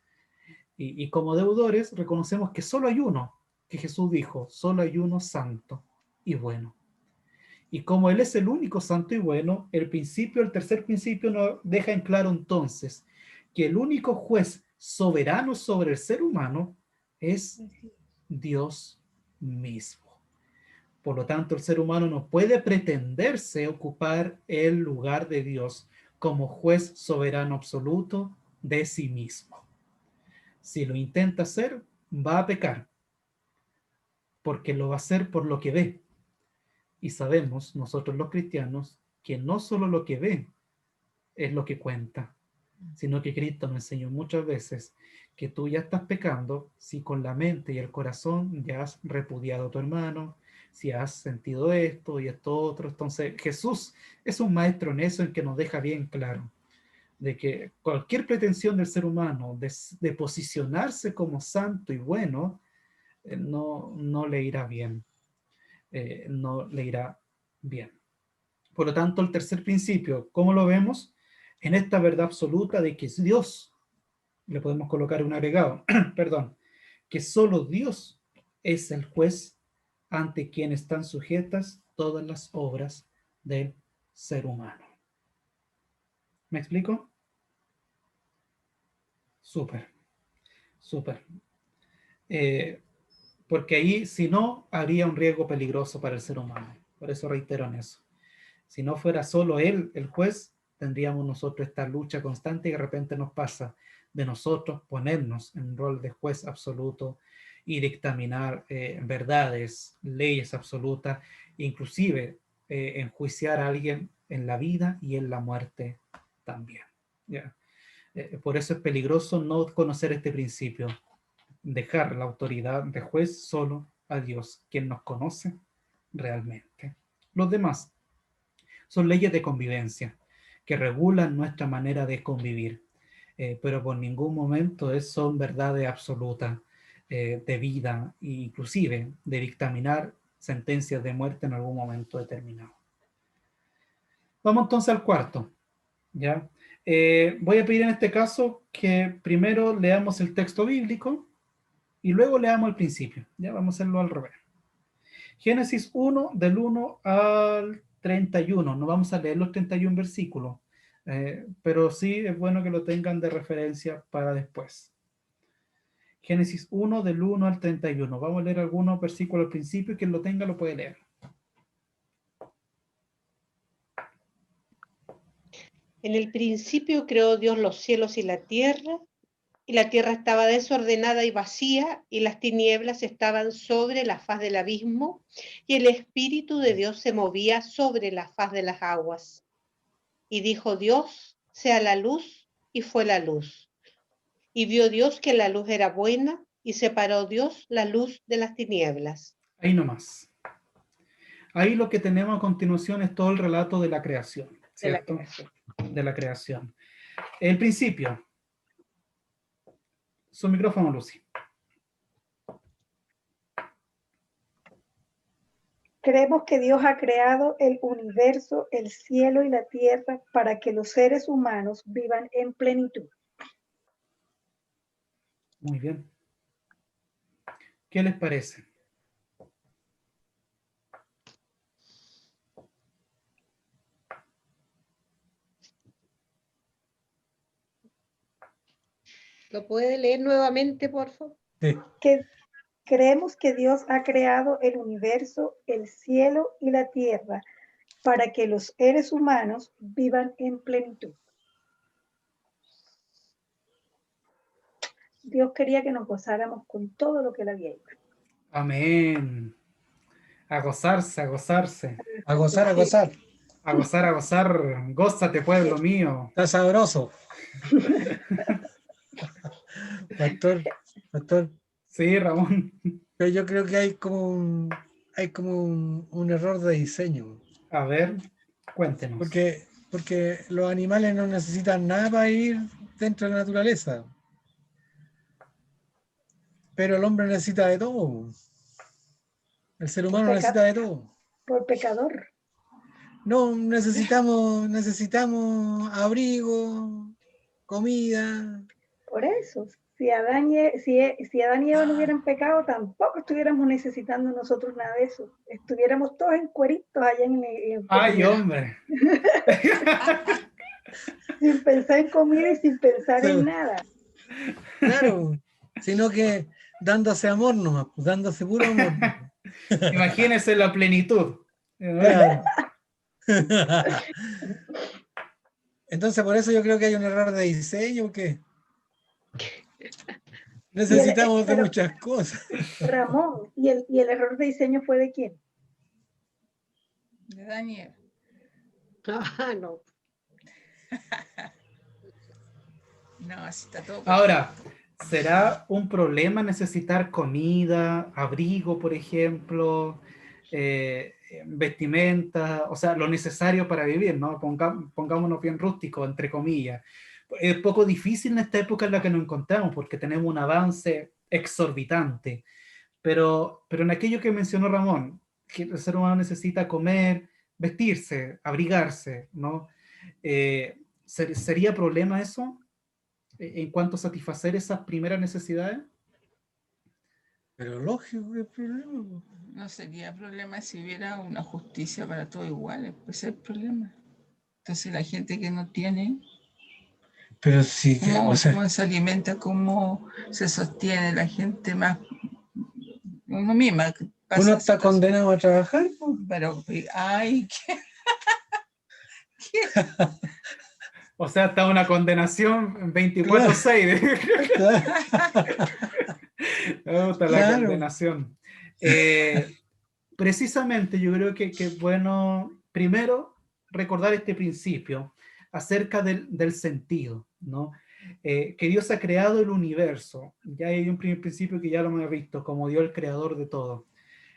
Y como deudores reconocemos que solo hay uno, que Jesús dijo, solo hay uno santo y bueno. Y como Él es el único santo y bueno, el tercer principio nos deja en claro entonces que el único juez soberano sobre el ser humano es Dios mismo. Por lo tanto, el ser humano no puede pretenderse ocupar el lugar de Dios como juez soberano absoluto de sí mismo. Si lo intenta hacer, va a pecar, porque lo va a hacer por lo que ve. Y sabemos, nosotros los cristianos, que no solo lo que ve es lo que cuenta, sino que Cristo nos enseñó muchas veces que tú ya estás pecando si con la mente y el corazón ya has repudiado a tu hermano, si has sentido esto y esto otro. Entonces Jesús es un maestro en eso, en que nos deja bien claro de que cualquier pretensión del ser humano de posicionarse como santo y bueno no le irá bien. No le irá bien. Por lo tanto, el tercer principio, ¿cómo lo vemos? En esta verdad absoluta de que es Dios, le podemos colocar un agregado, perdón, que solo Dios es el juez ante quien están sujetas todas las obras del ser humano. ¿Me explico? Súper, súper. Porque ahí, si no, habría un riesgo peligroso para el ser humano. Por eso reitero en eso. Si no fuera solo él, el juez, tendríamos nosotros esta lucha constante y de repente nos pasa de nosotros ponernos en rol de juez absoluto y dictaminar verdades, leyes absolutas, inclusive enjuiciar a alguien en la vida y en la muerte también. ¿Ya? Por eso es peligroso no conocer este principio, dejar la autoridad de juez solo a Dios, quien nos conoce realmente. Los demás son leyes de convivencia que regulan nuestra manera de convivir, pero por ningún momento son verdades absolutas de vida e inclusive de dictaminar sentencias de muerte en algún momento determinado. Vamos entonces al cuarto, ¿ya? Voy a pedir en este caso que primero leamos el texto bíblico y luego leamos el principio. Ya vamos a hacerlo al revés. Génesis 1, del 1 al 31. No vamos a leer los 31 versículos, pero sí es bueno que lo tengan de referencia para después. Génesis 1, del 1 al 31. Vamos a leer algunos versículos al principio y quien lo tenga lo puede leer. En el principio creó Dios los cielos y la tierra estaba desordenada y vacía, y las tinieblas estaban sobre la faz del abismo, y el Espíritu de Dios se movía sobre la faz de las aguas. Y dijo Dios, sea la luz, y fue la luz. Y vio Dios que la luz era buena, y separó Dios la luz de las tinieblas. Ahí nomás. Ahí lo que tenemos a continuación es todo el relato de la creación, ¿cierto? De la creación. El principio. Su micrófono, Lucy. Creemos que Dios ha creado el universo, el cielo y la tierra para que los seres humanos vivan en plenitud. Muy bien. ¿Qué les parece? ¿Lo puede leer nuevamente, por favor? Sí. Creemos que Dios ha creado el universo, el cielo y la tierra para que los seres humanos vivan en plenitud. Dios quería que nos gozáramos con todo lo que Él había hecho. Amén. A gozarse, a gozarse. A gozar, a gozar. A gozar, a gozar. Gózate, pueblo mío. Está sabroso. Pastor. Sí, Ramón. Pero yo creo que hay como un error de diseño. A ver, cuéntenos. Porque los animales no necesitan nada para vivir dentro de la naturaleza. Pero el hombre necesita de todo. El ser humano necesita de todo. Por pecador. No, necesitamos abrigo, comida. Por eso, si Adán y Eva no hubieran pecado, tampoco estuviéramos necesitando nosotros nada de eso. Estuviéramos todos en cueritos allá en ¡Ay, hombre! sin pensar en comida y sin pensar en nada. Claro, sino que dándose amor nomás, dándose puro amor. Imagínense la plenitud. Claro. Entonces, por eso yo creo que hay un error de diseño, porque necesitamos de muchas cosas. Ramón, ¿y el error de diseño fue de quién? De Daniel. Ah, no. No, así está todo. Ahora, ¿será un problema necesitar comida, abrigo, por ejemplo, vestimenta, o sea, lo necesario para vivir, ¿no? Pongámonos bien rústicos, entre comillas. Es poco difícil en esta época en la que nos encontramos porque tenemos un avance exorbitante, Pero en aquello que mencionó Ramón, que el ser humano necesita comer, vestirse, abrigarse, ¿no? ¿Sería problema eso en cuanto a satisfacer esas primeras necesidades? Pero lógico que es problema. No sería problema si hubiera una justicia para todos iguales, pues ese es el problema. Entonces la gente que no tiene, Pero sí, ¿cómo se alimenta? ¿Cómo se sostiene la gente más? Uno misma que pasa uno está situación. condenado a trabajar, pues. Pero, ay, ¿qué? O sea, está una condenación 24/6. Me gusta la Claro. condenación. Precisamente yo creo que es bueno, primero, recordar este principio acerca del sentido, ¿no? Que Dios ha creado el universo. Ya hay un primer principio que ya lo hemos visto, como Dios el creador de todo.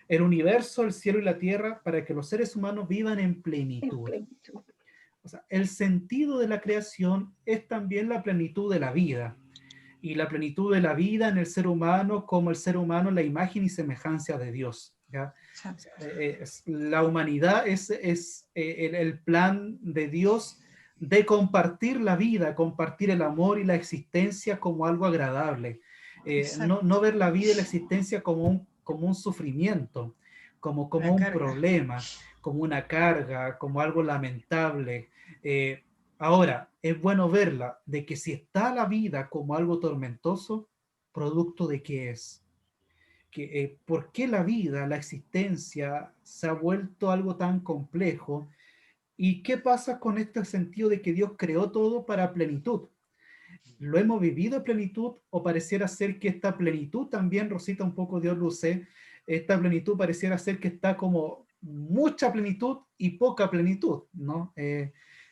El universo, el cielo y la tierra, para que los seres humanos vivan en plenitud. O sea, el sentido de la creación es también la plenitud de la vida. Y la plenitud de la vida en el ser humano, como el ser humano, la imagen y semejanza de Dios, ¿ya? La humanidad es el plan de Dios de compartir la vida, compartir el amor y la existencia como algo agradable. No ver la vida y la existencia como un sufrimiento, como un problema, como una carga, como algo lamentable. Ahora, es bueno verla de que si está la vida como algo tormentoso, ¿producto de qué es? ¿Por qué la vida, la existencia, se ha vuelto algo tan complejo? ¿Y qué pasa con este sentido de que Dios creó todo para plenitud? ¿Lo hemos vivido a plenitud o pareciera ser que esta plenitud también, Rosita, un poco Dios luce, esta plenitud pareciera ser que está como mucha plenitud y poca plenitud, ¿no?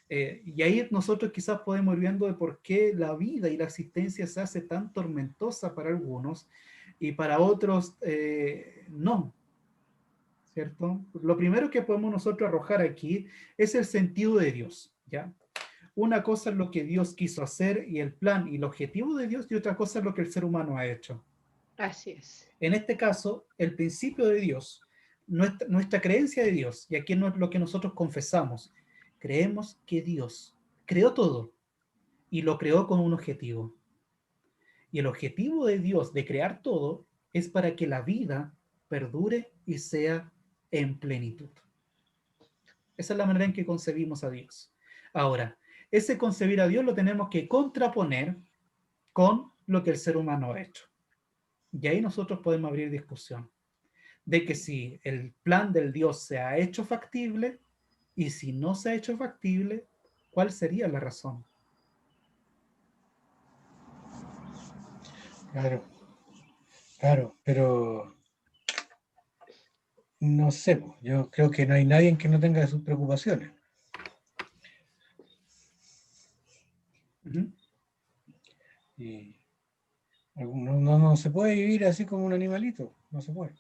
Y ahí nosotros quizás podemos ir viendo de por qué la vida y la existencia se hace tan tormentosa para algunos y para otros no, ¿cierto? Lo primero que podemos nosotros arrojar aquí es el sentido de Dios, ¿ya? Una cosa es lo que Dios quiso hacer y el plan y el objetivo de Dios, y otra cosa es lo que el ser humano ha hecho. Así es. En este caso, el principio de Dios, nuestra creencia de Dios, y aquí es lo que nosotros confesamos, creemos que Dios creó todo y lo creó con un objetivo. Y el objetivo de Dios de crear todo es para que la vida perdure y sea en plenitud. Esa es la manera en que concebimos a Dios. Ahora, ese concebir a Dios lo tenemos que contraponer con lo que el ser humano ha hecho. Y ahí nosotros podemos abrir discusión de que si el plan del Dios se ha hecho factible y si no se ha hecho factible, ¿cuál sería la razón? Claro, pero no sé, yo creo que no hay nadie que no tenga sus preocupaciones. Uh-huh. Y no se puede vivir así como un animalito, no se puede.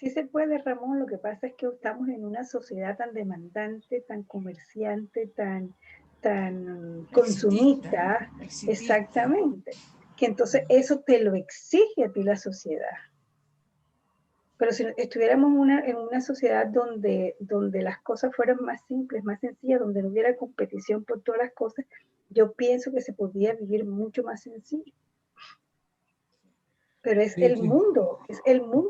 Sí se puede, Ramón, lo que pasa es que estamos en una sociedad tan demandante, tan comerciante, tan consumista, exactamente, que entonces eso te lo exige a ti la sociedad. Pero si estuviéramos en una sociedad donde las cosas fueran más simples, más sencillas, donde no hubiera competición por todas las cosas, yo pienso que se podría vivir mucho más sencillo. Pero es el mundo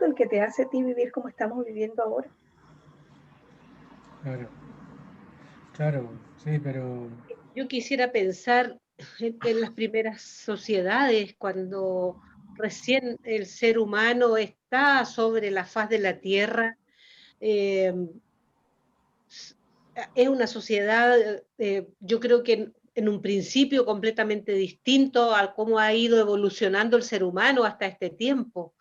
el que te hace a ti vivir como estamos viviendo ahora. Claro, sí, pero... Yo quisiera pensar en las primeras sociedades, cuando recién el ser humano está sobre la faz de la tierra. Es una sociedad, yo creo que en un principio completamente distinto a cómo ha ido evolucionando el ser humano hasta este tiempo.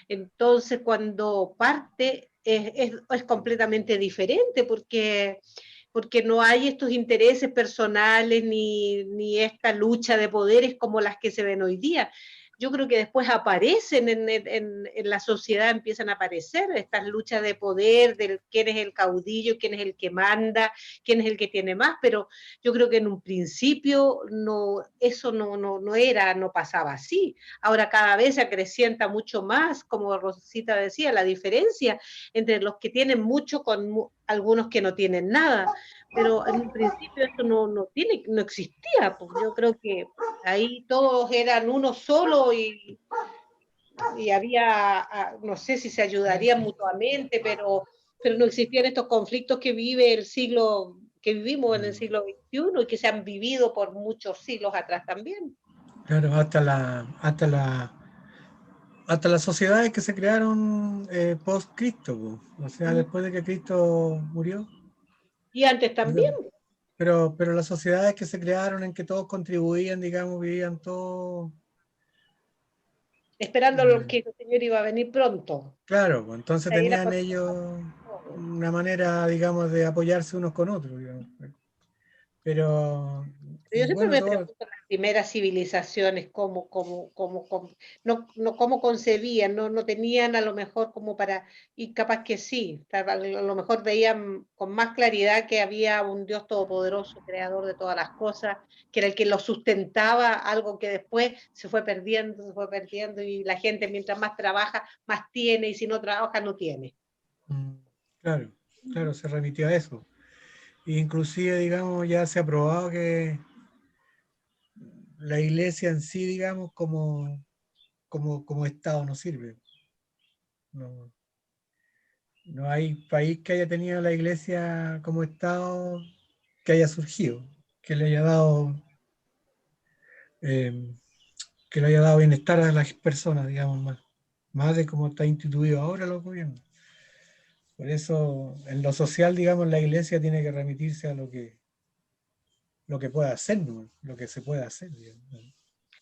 Entonces, cuando parte, es completamente diferente porque no hay estos intereses personales ni esta lucha de poderes como las que se ven hoy día. yo creo que después aparecen en la sociedad, empiezan a aparecer estas luchas de poder, de quién es el caudillo, quién es el que manda, quién es el que tiene más, pero yo creo que en un principio eso no pasaba así. Ahora cada vez se acrecienta mucho más, como Rosita decía, la diferencia entre los que tienen mucho con algunos que no tienen nada. Pero en un principio eso no existía, pues yo creo que ahí todos eran uno solo y había, no sé si se ayudarían mutuamente, pero no existían estos conflictos que que vivimos en el siglo XXI y que se han vivido por muchos siglos atrás también. Claro, hasta las sociedades que se crearon post-Cristo, o sea, después de que Cristo murió. Y antes también. Pero las sociedades que se crearon en que todos contribuían, digamos, vivían todos... Esperando que el Señor iba a venir pronto. Claro, pues, entonces Ahí tenían ellos una manera, digamos, de apoyarse unos con otros, digamos. Pero yo siempre bueno, me pregunto las primeras civilizaciones cómo concebían, no tenían a lo mejor como para, y capaz que sí, a lo mejor veían con más claridad que había un Dios todopoderoso, creador de todas las cosas, que era el que lo sustentaba, algo que después se fue perdiendo, y la gente mientras más trabaja, más tiene, y si no trabaja, no tiene. Claro, se remitió a eso. Inclusive, digamos, ya se ha probado que la iglesia en sí, digamos, como Estado no sirve. No hay país que haya tenido la iglesia como Estado que haya surgido, que le haya dado bienestar a las personas, digamos, más de cómo está instituido ahora los gobiernos. Por eso, en lo social, digamos, la iglesia tiene que remitirse a lo que pueda hacer, ¿no? Lo que se puede hacer, digamos.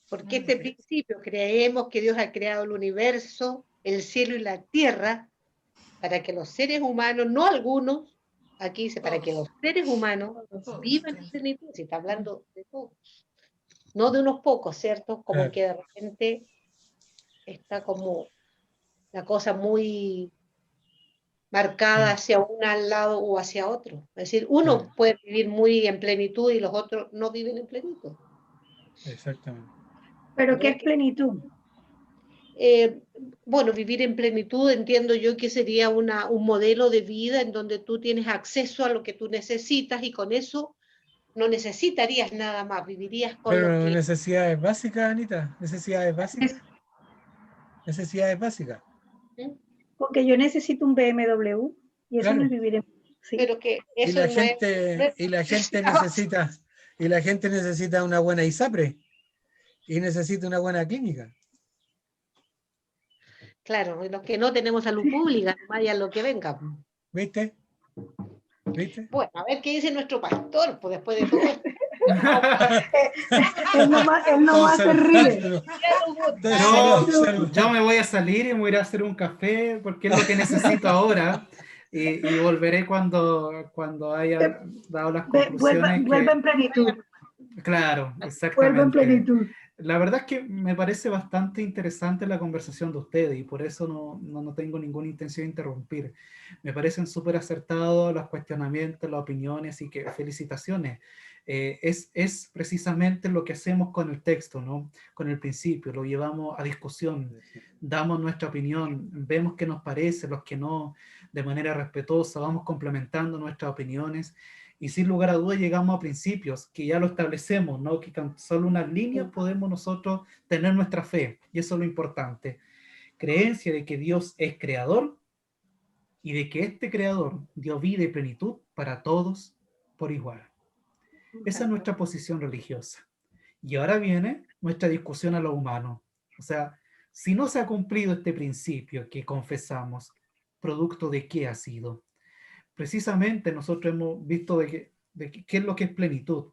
Porque este principio, creemos que Dios ha creado el universo, el cielo y la tierra, para que los seres humanos, no algunos, aquí dice, para que los seres humanos vivan en plenitud, si está hablando de todos, no de unos pocos, ¿cierto? Como que de repente está como la cosa muy marcada hacia un lado o hacia otro. Es decir, uno puede vivir muy en plenitud y los otros no viven en plenitud. Exactamente. ¿Pero qué es plenitud? Bueno, vivir en plenitud entiendo yo que sería un modelo de vida en donde tú tienes acceso a lo que tú necesitas y con eso no necesitarías nada más, vivirías con Pero lo que... necesidades básicas, Anita, necesidades básicas. Necesidades básicas. ¿Mm? Porque yo necesito un BMW y eso no es vivir en... Sí. Pero que eso no es... Y la gente necesita una buena ISAPRE y necesita una buena clínica. Claro, los que no tenemos salud pública, vaya lo que venga. ¿Viste? Bueno, a ver qué dice nuestro pastor, pues después de todo esto. él no va a ser ríe. Yo me voy a salir y me voy a ir a hacer un café porque es lo que necesito ahora. Y volveré cuando haya dado las conclusiones. Vuelva en plenitud. Claro, exactamente. Vuelva en plenitud. La verdad es que me parece bastante interesante la conversación de ustedes y por eso no tengo ninguna intención de interrumpir. Me parecen súper acertados los cuestionamientos, las opiniones, y que felicitaciones. Es precisamente lo que hacemos con el texto, ¿no? Con el principio, lo llevamos a discusión, damos nuestra opinión, vemos qué nos parece, los que no, de manera respetuosa, vamos complementando nuestras opiniones. Y sin lugar a dudas llegamos a principios que ya lo establecemos, ¿no? Que con solo unas líneas podemos nosotros tener nuestra fe. Y eso es lo importante. Creencia de que Dios es creador y de que este creador dio vida y plenitud para todos por igual. Esa es nuestra posición religiosa. Y ahora viene nuestra discusión a lo humano. O sea, si no se ha cumplido este principio que confesamos, ¿producto de qué ha sido? Precisamente nosotros hemos visto de qué es lo que es plenitud,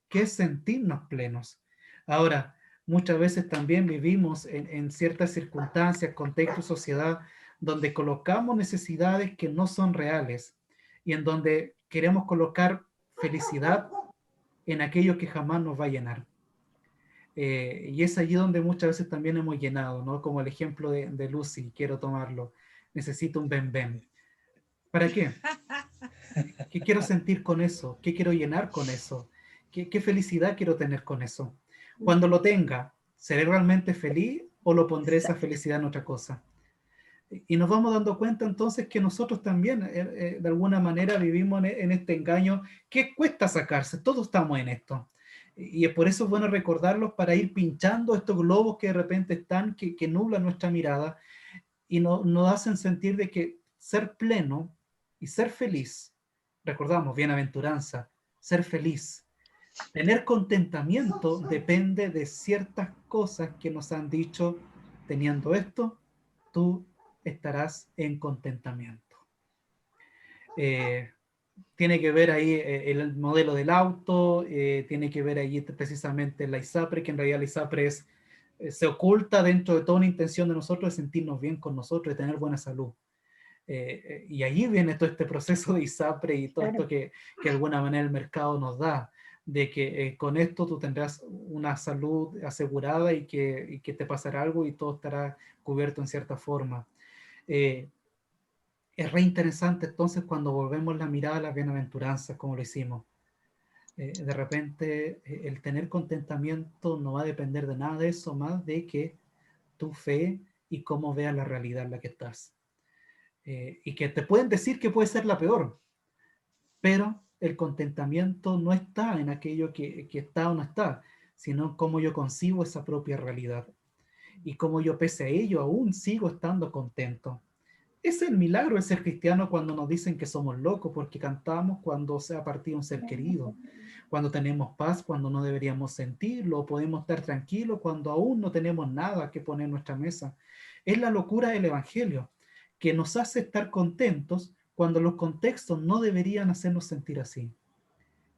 qué es sentirnos plenos. Ahora, muchas veces también vivimos en ciertas circunstancias, contextos, sociedad, donde colocamos necesidades que no son reales y en donde queremos colocar felicidad en aquello que jamás nos va a llenar. Y es allí donde muchas veces también hemos llenado, ¿no? Como el ejemplo de Lucy, quiero tomarlo. Necesito un ven. ¿Para qué? ¿Qué quiero sentir con eso? ¿Qué quiero llenar con eso? ¿Qué felicidad quiero tener con eso? Cuando lo tenga, ¿seré realmente feliz o lo pondré esa Exacto. felicidad en otra cosa? Y nos vamos dando cuenta entonces que nosotros también de alguna manera vivimos en este engaño que cuesta sacarse, todos estamos en esto. Y es por eso es bueno recordarlos para ir pinchando estos globos que de repente están, que nublan nuestra mirada y nos hacen sentir de que ser pleno y ser feliz, recordamos, bienaventuranza, ser feliz, tener contentamiento depende de ciertas cosas que nos han dicho, teniendo esto, tú estarás en contentamiento. Tiene que ver ahí el modelo del auto, tiene que ver ahí precisamente la ISAPRE, que en realidad la ISAPRE es, se oculta dentro de toda una intención de nosotros de sentirnos bien con nosotros, de tener buena salud. Y allí viene todo este proceso de ISAPRE y todo esto que de alguna manera el mercado nos da, de que con esto tú tendrás una salud asegurada y que te pasará algo y todo estará cubierto en cierta forma. Es re interesante entonces cuando volvemos la mirada a las bienaventuranzas, como lo hicimos. De repente el tener contentamiento no va a depender de nada de eso, más de que tu fe y cómo veas la realidad en la que estás. Y que te pueden decir que puede ser la peor, pero el contentamiento no está en aquello que está o no está, sino en cómo yo concibo esa propia realidad y cómo yo pese a ello aún sigo estando contento. Es el milagro de ser cristiano cuando nos dicen que somos locos, porque cantamos cuando se ha partido un ser querido, cuando tenemos paz, cuando no deberíamos sentirlo, podemos estar tranquilos cuando aún no tenemos nada que poner en nuestra mesa. Es la locura del Evangelio, que nos hace estar contentos cuando los contextos no deberían hacernos sentir así.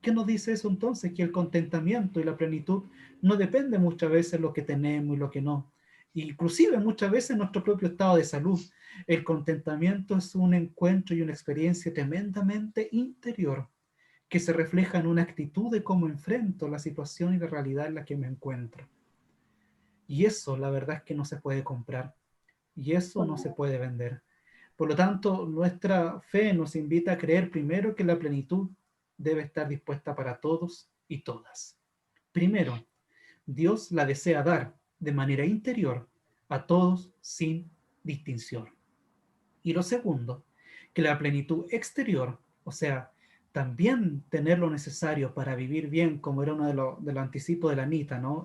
¿Qué nos dice eso entonces? Que el contentamiento y la plenitud no depende muchas veces de lo que tenemos y lo que no. Inclusive muchas veces nuestro propio estado de salud. El contentamiento es un encuentro y una experiencia tremendamente interior que se refleja en una actitud de cómo enfrento la situación y la realidad en la que me encuentro. Y eso, la verdad es que no se puede comprar. Y eso no se puede vender. Por lo tanto, nuestra fe nos invita a creer primero que la plenitud debe estar dispuesta para todos y todas. Primero, Dios la desea dar de manera interior a todos sin distinción. Y lo segundo, que la plenitud exterior, o sea, también tener lo necesario para vivir bien, como era uno de los anticipos de la Anita, ¿no?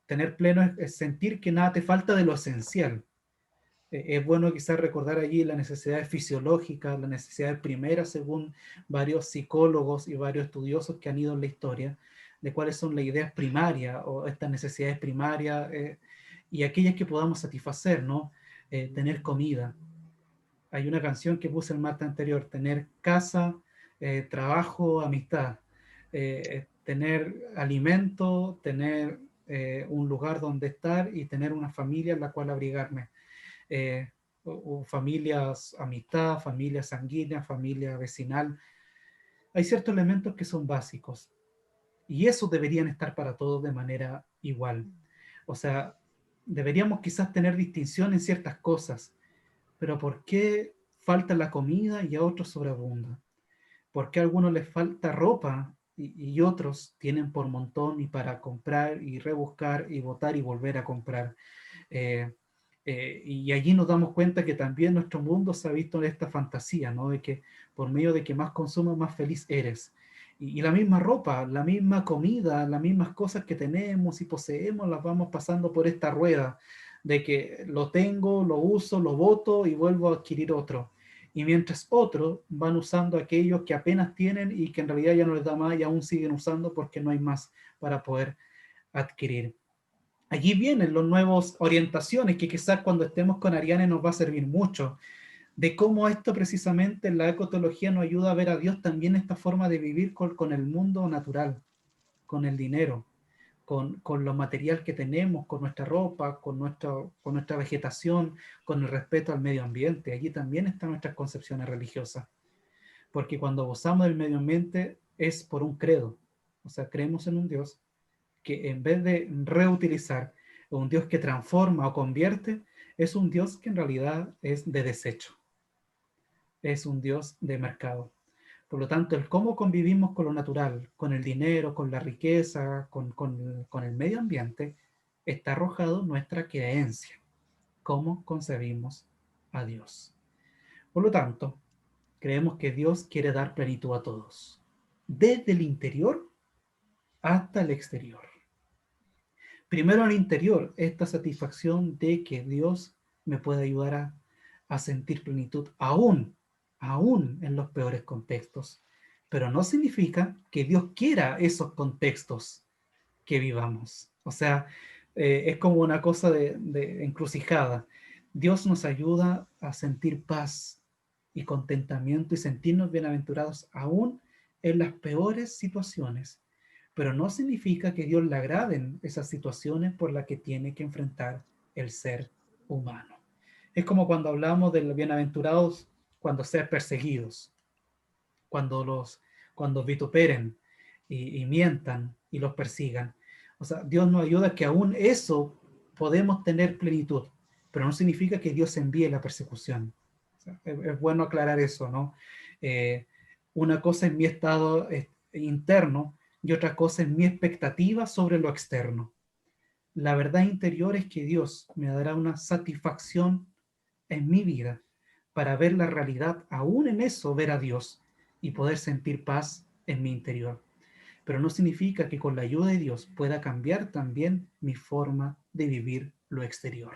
Tener pleno es sentir que nada te falta de lo esencial. Es bueno quizás recordar allí las necesidades fisiológicas, las necesidades primeras, según varios psicólogos y varios estudiosos que han ido en la historia, de cuáles son las ideas primarias o estas necesidades primarias y aquellas que podamos satisfacer, ¿no? Tener comida. Hay una canción que puse el martes anterior, tener casa, trabajo, amistad, tener alimento, tener un lugar donde estar y tener una familia en la cual abrigarme. O familias, amistad, familia sanguínea, familia vecinal. Hay ciertos elementos que son básicos y esos deberían estar para todos de manera igual. O sea, deberíamos quizás tener distinción en ciertas cosas, pero ¿por qué falta la comida y a otros sobreabunda? ¿Por qué a algunos les falta ropa y otros tienen por montón y para comprar y rebuscar y botar y volver a comprar? Y allí nos damos cuenta que también nuestro mundo se ha visto en esta fantasía, ¿no? De que por medio de que más consumes, más feliz eres. Y la misma ropa, la misma comida, las mismas cosas que tenemos y poseemos, las vamos pasando por esta rueda de que lo tengo, lo uso, lo boto y vuelvo a adquirir otro. Y mientras otros van usando aquellos que apenas tienen y que en realidad ya no les da más y aún siguen usando porque no hay más para poder adquirir. Allí vienen los nuevos orientaciones que quizás cuando estemos con Ariane nos va a servir mucho, de cómo esto precisamente en la ecotología nos ayuda a ver a Dios también esta forma de vivir con el mundo natural, con el dinero, con lo material que tenemos, con nuestra ropa, con nuestra vegetación, con el respeto al medio ambiente. Allí también están nuestras concepciones religiosas, porque cuando gozamos del medio ambiente es por un credo, o sea, creemos en un Dios que en vez de reutilizar, un Dios que transforma o convierte, es un Dios que en realidad es de desecho, es un Dios de mercado. Por lo tanto, el cómo convivimos con lo natural, con el dinero, con la riqueza, con el medio ambiente, está arrojado en nuestra creencia, cómo concebimos a Dios. Por lo tanto, creemos que Dios quiere dar plenitud a todos, desde el interior hasta el exterior. Primero, en el interior, esta satisfacción de que Dios me puede ayudar a sentir plenitud, aún en los peores contextos. Pero no significa que Dios quiera esos contextos que vivamos. O sea, es como una cosa de encrucijada. Dios nos ayuda a sentir paz y contentamiento y sentirnos bienaventurados aún en las peores situaciones, pero no significa que Dios le agraden esas situaciones por las que tiene que enfrentar el ser humano. Es como cuando hablamos de los bienaventurados cuando sean perseguidos, cuando vituperen y mientan y los persigan. O sea, Dios nos ayuda a que aún eso podemos tener plenitud, pero no significa que Dios envíe la persecución. O sea, es bueno aclarar eso, ¿no? Una cosa es mi estado interno y otra cosa es mi expectativa sobre lo externo. La verdad interior es que Dios me dará una satisfacción en mi vida para ver la realidad, aún en eso ver a Dios y poder sentir paz en mi interior. Pero no significa que con la ayuda de Dios pueda cambiar también mi forma de vivir lo exterior.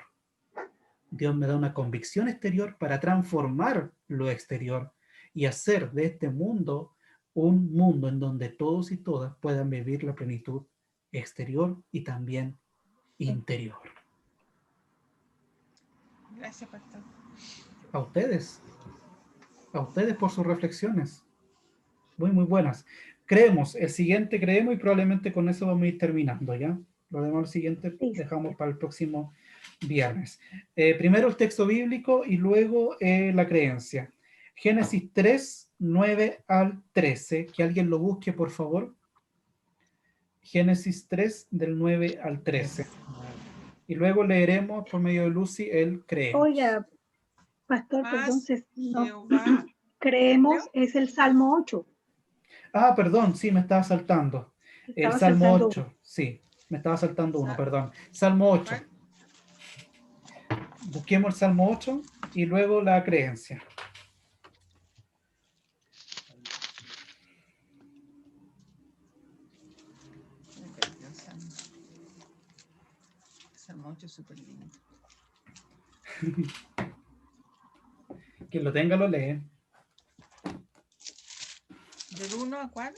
Dios me da una convicción exterior para transformar lo exterior y hacer de este mundo un mundo en donde todos y todas puedan vivir la plenitud exterior y también interior. Gracias, pastor. A ustedes por sus reflexiones. Muy, muy buenas. Creemos y probablemente con eso vamos a ir terminando, ¿ya? Lo demás, el siguiente, Sí. dejamos para el próximo viernes. Primero el texto bíblico y luego la creencia. Génesis 3, 9 al 13. Que alguien lo busque, por favor. Génesis 3, del 9 al 13. Y luego leeremos por medio de Lucy el creemos. Oiga, pastor, perdón, Más no, Jehová. creemos es el Salmo 8. Ah, perdón, sí, me estaba saltando. El Estaba Salmo saltando 8, sí, me estaba saltando uno, Sa- perdón. Salmo 8. ¿Cuál? Busquemos el Salmo 8 y luego la creencia. Salmo 8 es súper lindo. Quien lo tenga lo lee. ¿Del 1 a cuál?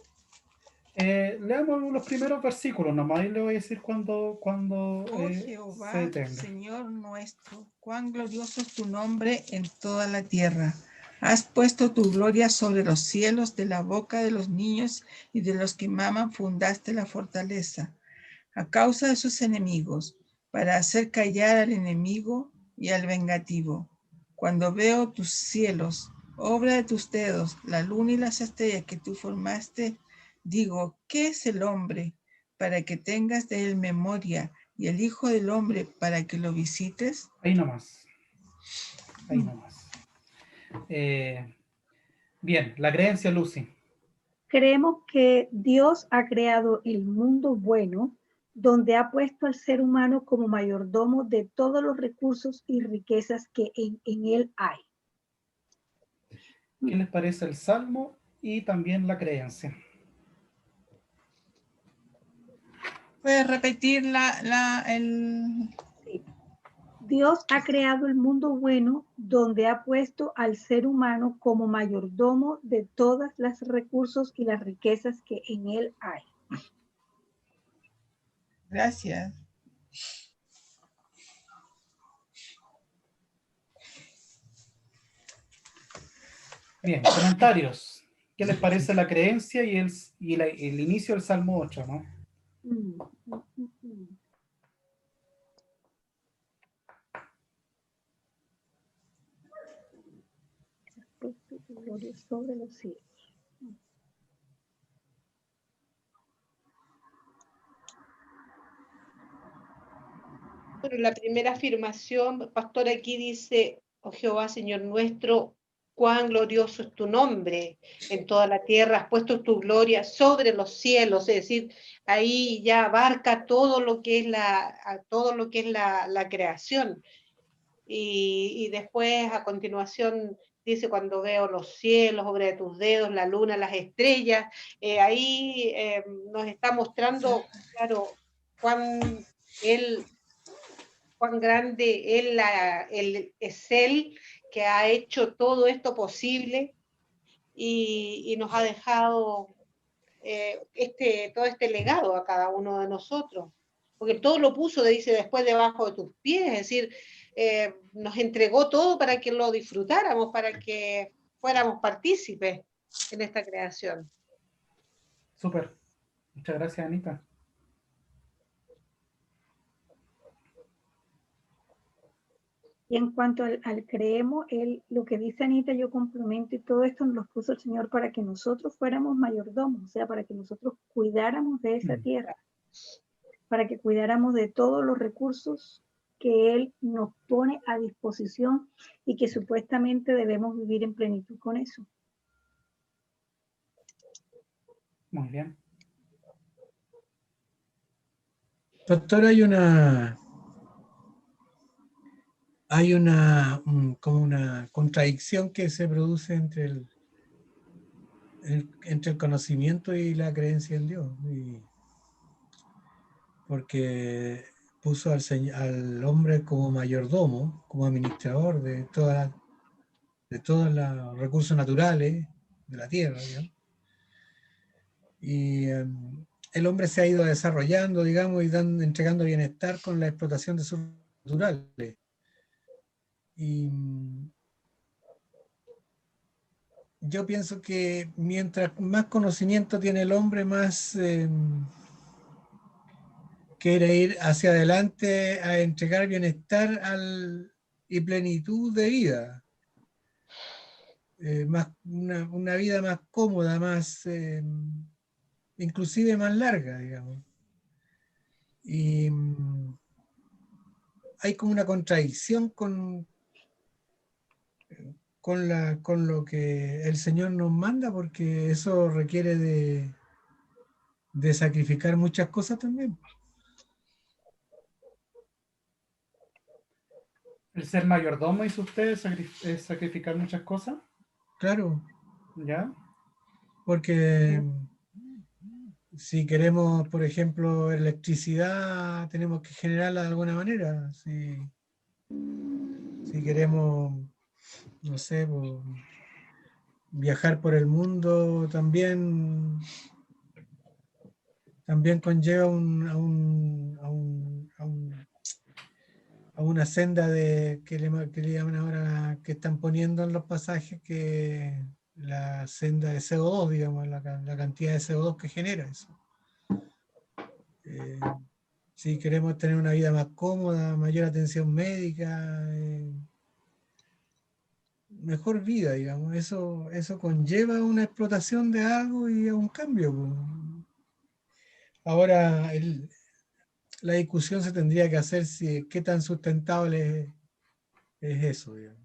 Leamos los primeros versículos nomás y le voy a decir cuando Oh se Jehová, detenga. Señor nuestro, cuán glorioso es tu nombre en toda la tierra. Has puesto tu gloria sobre los cielos, de la boca de los niños y de los que maman fundaste la fortaleza, a causa de sus enemigos, para hacer callar al enemigo y al vengativo. Cuando veo tus cielos, obra de tus dedos, la luna y las estrellas que tú formaste, digo, ¿qué es el hombre para que tengas de él memoria, y el Hijo del Hombre para que lo visites? Ahí nomás. Ahí nomás. Bien, la creencia, Lucy. Creemos que Dios ha creado el mundo bueno, donde ha puesto al ser humano como mayordomo de todos los recursos y riquezas que en él hay. ¿Qué les parece el Salmo y también la creencia? ¿Puedes repetir el... Sí. Dios ha creado el mundo bueno, donde ha puesto al ser humano como mayordomo de todos los recursos y las riquezas que en él hay. Gracias. Bien, comentarios. ¿Qué les parece la creencia y el inicio del Salmo 8, ¿no? Gloria sobre los cielos. Bueno, la primera afirmación, pastor, aquí dice, oh Jehová, Señor nuestro, cuán glorioso es tu nombre en toda la tierra, has puesto tu gloria sobre los cielos, es decir, ahí ya abarca todo lo que es la creación. Y después, a continuación, dice, cuando veo los cielos, obra de tus dedos, la luna, las estrellas, ahí nos está mostrando, claro, cuán grande él es Él que ha hecho todo esto posible y nos ha dejado todo este legado a cada uno de nosotros. Porque todo lo puso, dice, después debajo de tus pies, es decir, nos entregó todo para que lo disfrutáramos, para que fuéramos partícipes en esta creación. Súper. Muchas gracias, Anita. Y en cuanto al creemos, lo que dice Anita, yo complemento, y todo esto nos lo puso el Señor para que nosotros fuéramos mayordomos, o sea, para que nosotros cuidáramos de esa tierra, para que cuidáramos de todos los recursos que Él nos pone a disposición y que supuestamente debemos vivir en plenitud con eso. Muy bien. Doctor, como una contradicción que se produce entre el conocimiento y la creencia en Dios. Porque puso al hombre como mayordomo, como administrador de todos los recursos naturales de la tierra, digamos. Y el hombre se ha ido desarrollando, digamos, y entregando bienestar con la explotación de sus naturales. Y yo pienso que mientras más conocimiento tiene el hombre, más quiere ir hacia adelante a entregar bienestar y plenitud de vida. Una vida más cómoda, más inclusive más larga, digamos. Y hay como una contradicción con lo que el Señor nos manda, porque eso requiere de sacrificar muchas cosas también. El ser mayordomo, ¿hizo usted, es sacrificar muchas cosas? Claro, ¿Ya? porque si queremos, por ejemplo, electricidad, tenemos que generarla de alguna manera. Si queremos, no sé, viajar por el mundo, también conlleva a una senda que le llaman ahora, que están poniendo en los pasajes, que la senda de CO2, digamos, la cantidad de CO2 que genera eso. Si queremos tener una vida más cómoda, mayor atención médica, mejor vida, digamos, eso conlleva una explotación de algo y a un cambio. Ahora, la discusión se tendría que hacer si qué tan sustentable es eso, digamos.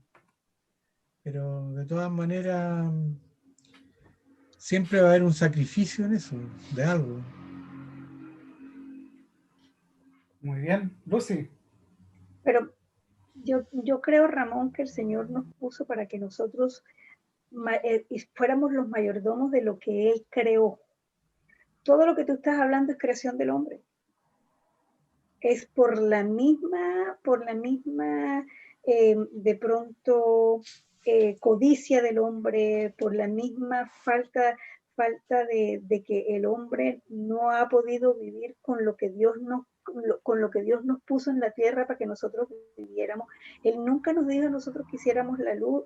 Pero de todas maneras, siempre va a haber un sacrificio en eso, de algo. Muy bien. Lucy. Pero yo creo, Ramón, que el Señor nos puso para que nosotros fuéramos los mayordomos de lo que Él creó. Todo lo que tú estás hablando es creación del hombre. Es por la misma de pronto codicia del hombre, por la misma falta de que el hombre no ha podido vivir con lo que Dios nos puso en la tierra para que nosotros viviéramos. Él nunca nos dijo a nosotros que hiciéramos la luz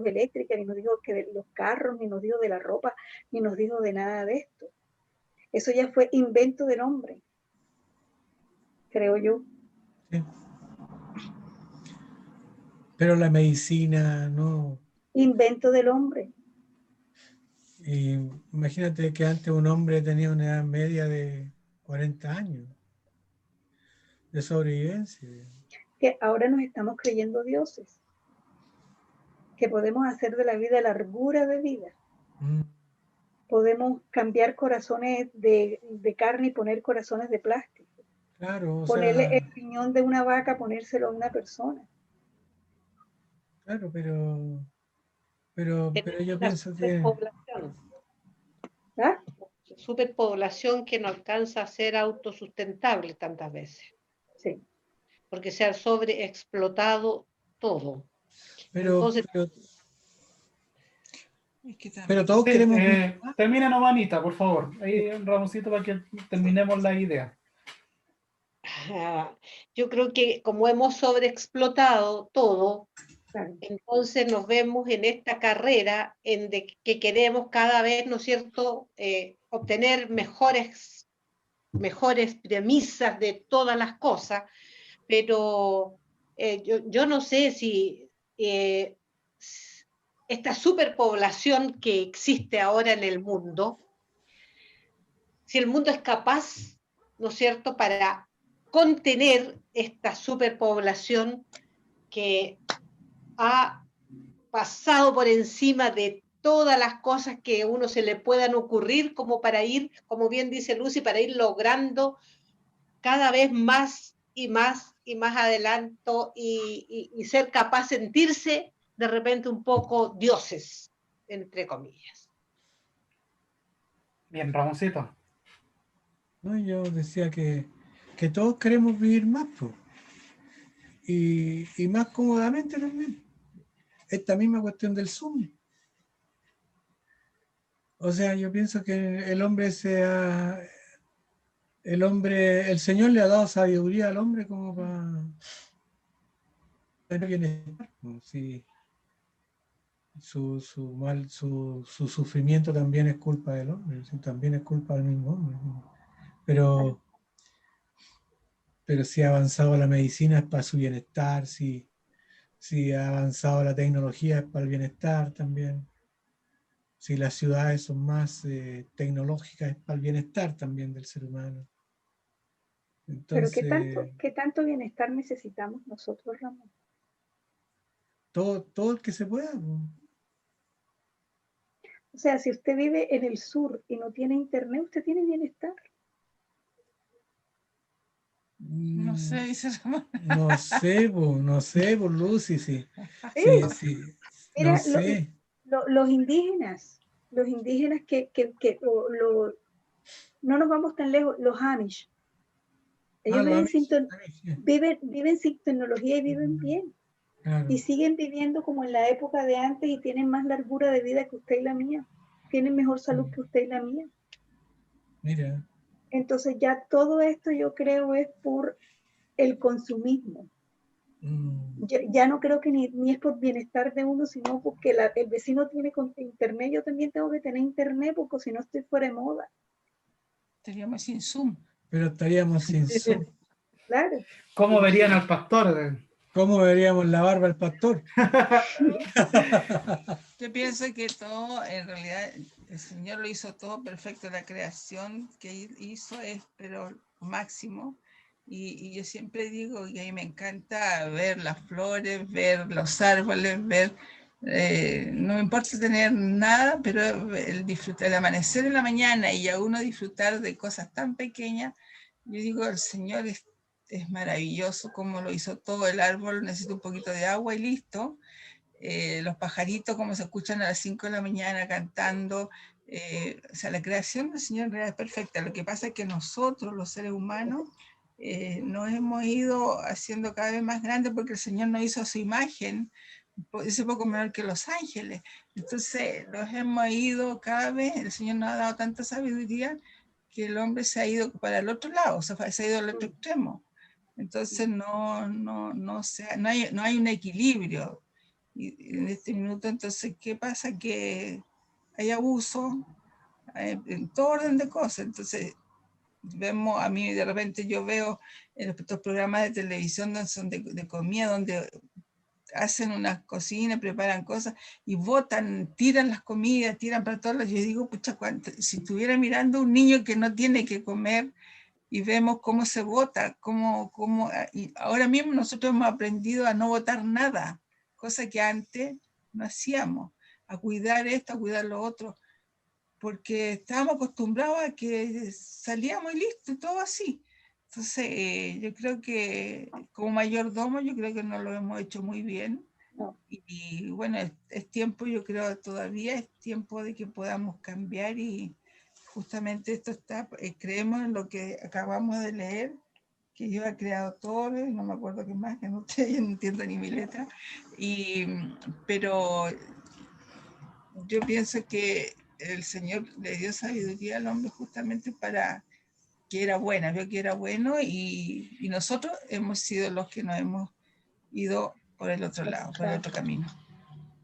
eléctrica, ni nos dijo que de los carros, ni nos dijo de la ropa, ni nos dijo de nada de esto. Eso ya fue invento del hombre, creo yo. Sí. Pero la medicina no. Invento del hombre. Imagínate que antes un hombre tenía una edad media de 40 años. de sobrevivencia. Que ahora nos estamos creyendo dioses, que podemos hacer de la vida largura de vida. Mm, Podemos cambiar corazones de carne y poner corazones de plástico. claro, o Ponerle sea, el riñón de una vaca, ponérselo a una persona. claro, pero yo Una pienso que, superpoblación, ¿Ah? superpoblación que no alcanza a ser autosustentable tantas veces, Sí. porque se ha sobreexplotado todo. pero, Entonces, pero, Es que pero también, todos Sí, queremos vivir más. termina nomás, Anita, por favor. Ahí, Ramoncito, para que terminemos la idea. yo creo que como hemos sobreexplotado todo, Claro. entonces nos vemos en esta carrera en de que queremos cada vez, ¿no es cierto?, obtener mejores premisas de todas las cosas, pero yo no sé si esta superpoblación que existe ahora en el mundo, si el mundo es capaz, ¿no es cierto?, para contener esta superpoblación que ha pasado por encima de todas las cosas que a uno se le puedan ocurrir, como para ir, como bien dice Lucy, para ir logrando cada vez más y más y más adelanto y ser capaz de sentirse de repente un poco dioses, entre comillas. Bien, Ramoncito. ¿No? Yo decía que todos queremos vivir más, po, y más cómodamente también. Esta misma cuestión del Zoom. O sea, yo pienso que el Señor le ha dado sabiduría al hombre como para tener bienestar, ¿no? Sí, su sufrimiento también es culpa del hombre, sí, también es culpa del mismo hombre, ¿no? Pero si ha avanzado la medicina es para su bienestar, si ha avanzado la tecnología es para el bienestar también. Si las ciudades son más tecnológicas es para el bienestar también del ser humano. Pero Entonces, ¿qué tanto bienestar necesitamos nosotros, Ramón? todo el que se pueda. Pues. O sea, si usted vive en el sur y no tiene internet, usted tiene bienestar. no sé, dice Ramón. No sé, por Lucy, sí, Sí, sí, no mira, sé. los indígenas no nos vamos tan lejos, los Amish, Ah, ellos los Amish, sí, viven sin tecnología y viven bien. claro. Y siguen viviendo como en la época de antes y tienen más largura de vida que usted y la mía. Tienen mejor salud que usted y la mía. Mira, Entonces ya todo esto yo creo es por el consumismo. Ya no creo que ni es por bienestar de uno, sino porque el vecino tiene internet, yo también tengo que tener internet porque si no estoy fuera de moda. Estaríamos sin Zoom. pero estaríamos sin Zoom. Claro. ¿Cómo verían al pastor? ¿Cómo veríamos la barba al pastor? Yo pienso que todo, en realidad, el Señor lo hizo todo perfecto. La creación que hizo es, pero máximo. Y yo siempre digo que a mí me encanta ver las flores, ver los árboles, ver, no me importa tener nada, pero el disfrutar, el amanecer en la mañana y a uno disfrutar de cosas tan pequeñas, yo digo, el Señor es maravilloso como lo hizo todo. El árbol necesita un poquito de agua y listo. Los pajaritos como se escuchan a las 5 de la mañana cantando, o sea, la creación del Señor en realidad es perfecta. Lo que pasa es que nosotros, los seres humanos, nos hemos ido haciendo cada vez más grandes porque el Señor nos hizo a su imagen, ese poco menor que los ángeles. Entonces, los hemos ido cada vez, el Señor nos ha dado tanta sabiduría que el hombre se ha ido para el otro lado, o sea, se ha ido al otro extremo. Entonces, no hay un equilibrio. Y en este minuto, entonces, ¿qué pasa? Que hay abuso en todo orden de cosas. Entonces, vemos, a mí de repente yo veo en estos programas de televisión donde son de comida, donde hacen unas cocinas, preparan cosas y botan, tiran las comidas, tiran para todos lados. Yo digo, pucha, si estuviera mirando un niño que no tiene que comer, y vemos cómo se vota, y ahora mismo nosotros hemos aprendido a no votar nada, cosa que antes no hacíamos, a cuidar esto, a cuidar lo otro, porque estábamos acostumbrados a que salíamos y listo, todo así. Entonces, yo creo que como mayordomo, yo creo que no lo hemos hecho muy bien. No. Y bueno, es tiempo, yo creo todavía es tiempo de que podamos cambiar y justamente esto está, creemos en lo que acabamos de leer, que Dios ha creado todo, no me acuerdo qué más, que no, yo no entiendo ni mi letra, pero yo pienso que el Señor le dio sabiduría al hombre justamente para que era buena, vio que era bueno y nosotros hemos sido los que nos hemos ido por el otro lado, por el otro camino.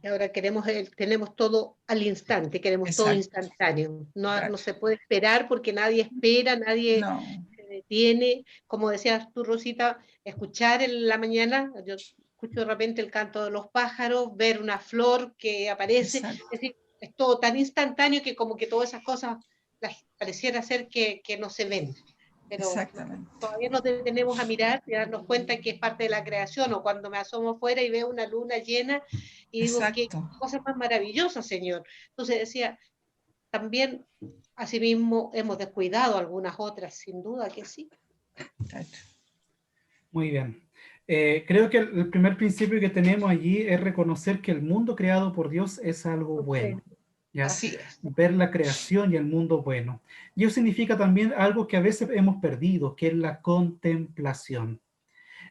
Y ahora tenemos todo al instante, queremos todo Exacto. instantáneo. No, Claro. no se puede esperar porque nadie espera, nadie No, se detiene. Como decías tú, Rosita, escuchar en la mañana, yo escucho de repente el canto de los pájaros, ver una flor que aparece, exacto. es decir, es todo tan instantáneo que como que todas esas cosas pareciera ser que no se ven. Pero Exactamente. todavía nos detenemos a mirar y a darnos cuenta que es parte de la creación, o cuando me asomo afuera y veo una luna llena y digo, qué Exacto. cosa más maravillosa, Señor. Entonces decía, también asimismo hemos descuidado algunas otras, sin duda que sí. Exacto. Muy bien. Creo que el primer principio que tenemos allí es reconocer que el mundo creado por Dios es algo bueno. ¿Ya? Así es. Ver la creación y el mundo bueno. Y eso significa también algo que a veces hemos perdido, que es la contemplación.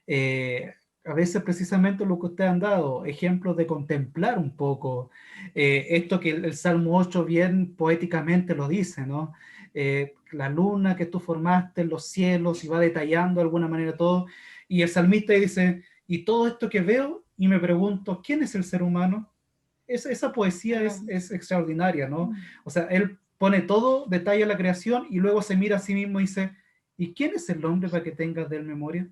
A veces precisamente lo que ustedes han dado, ejemplos de contemplar un poco, esto que el Salmo 8 bien poéticamente lo dice, ¿no? La luna que tú formaste en los cielos y va detallando de alguna manera todo, y el salmista dice, y todo esto que veo y me pregunto, ¿quién es el ser humano? Esa poesía es extraordinaria, ¿no? O sea, él pone todo, detalla la creación y luego se mira a sí mismo y dice, ¿y quién es el hombre para que tengas de él memoria?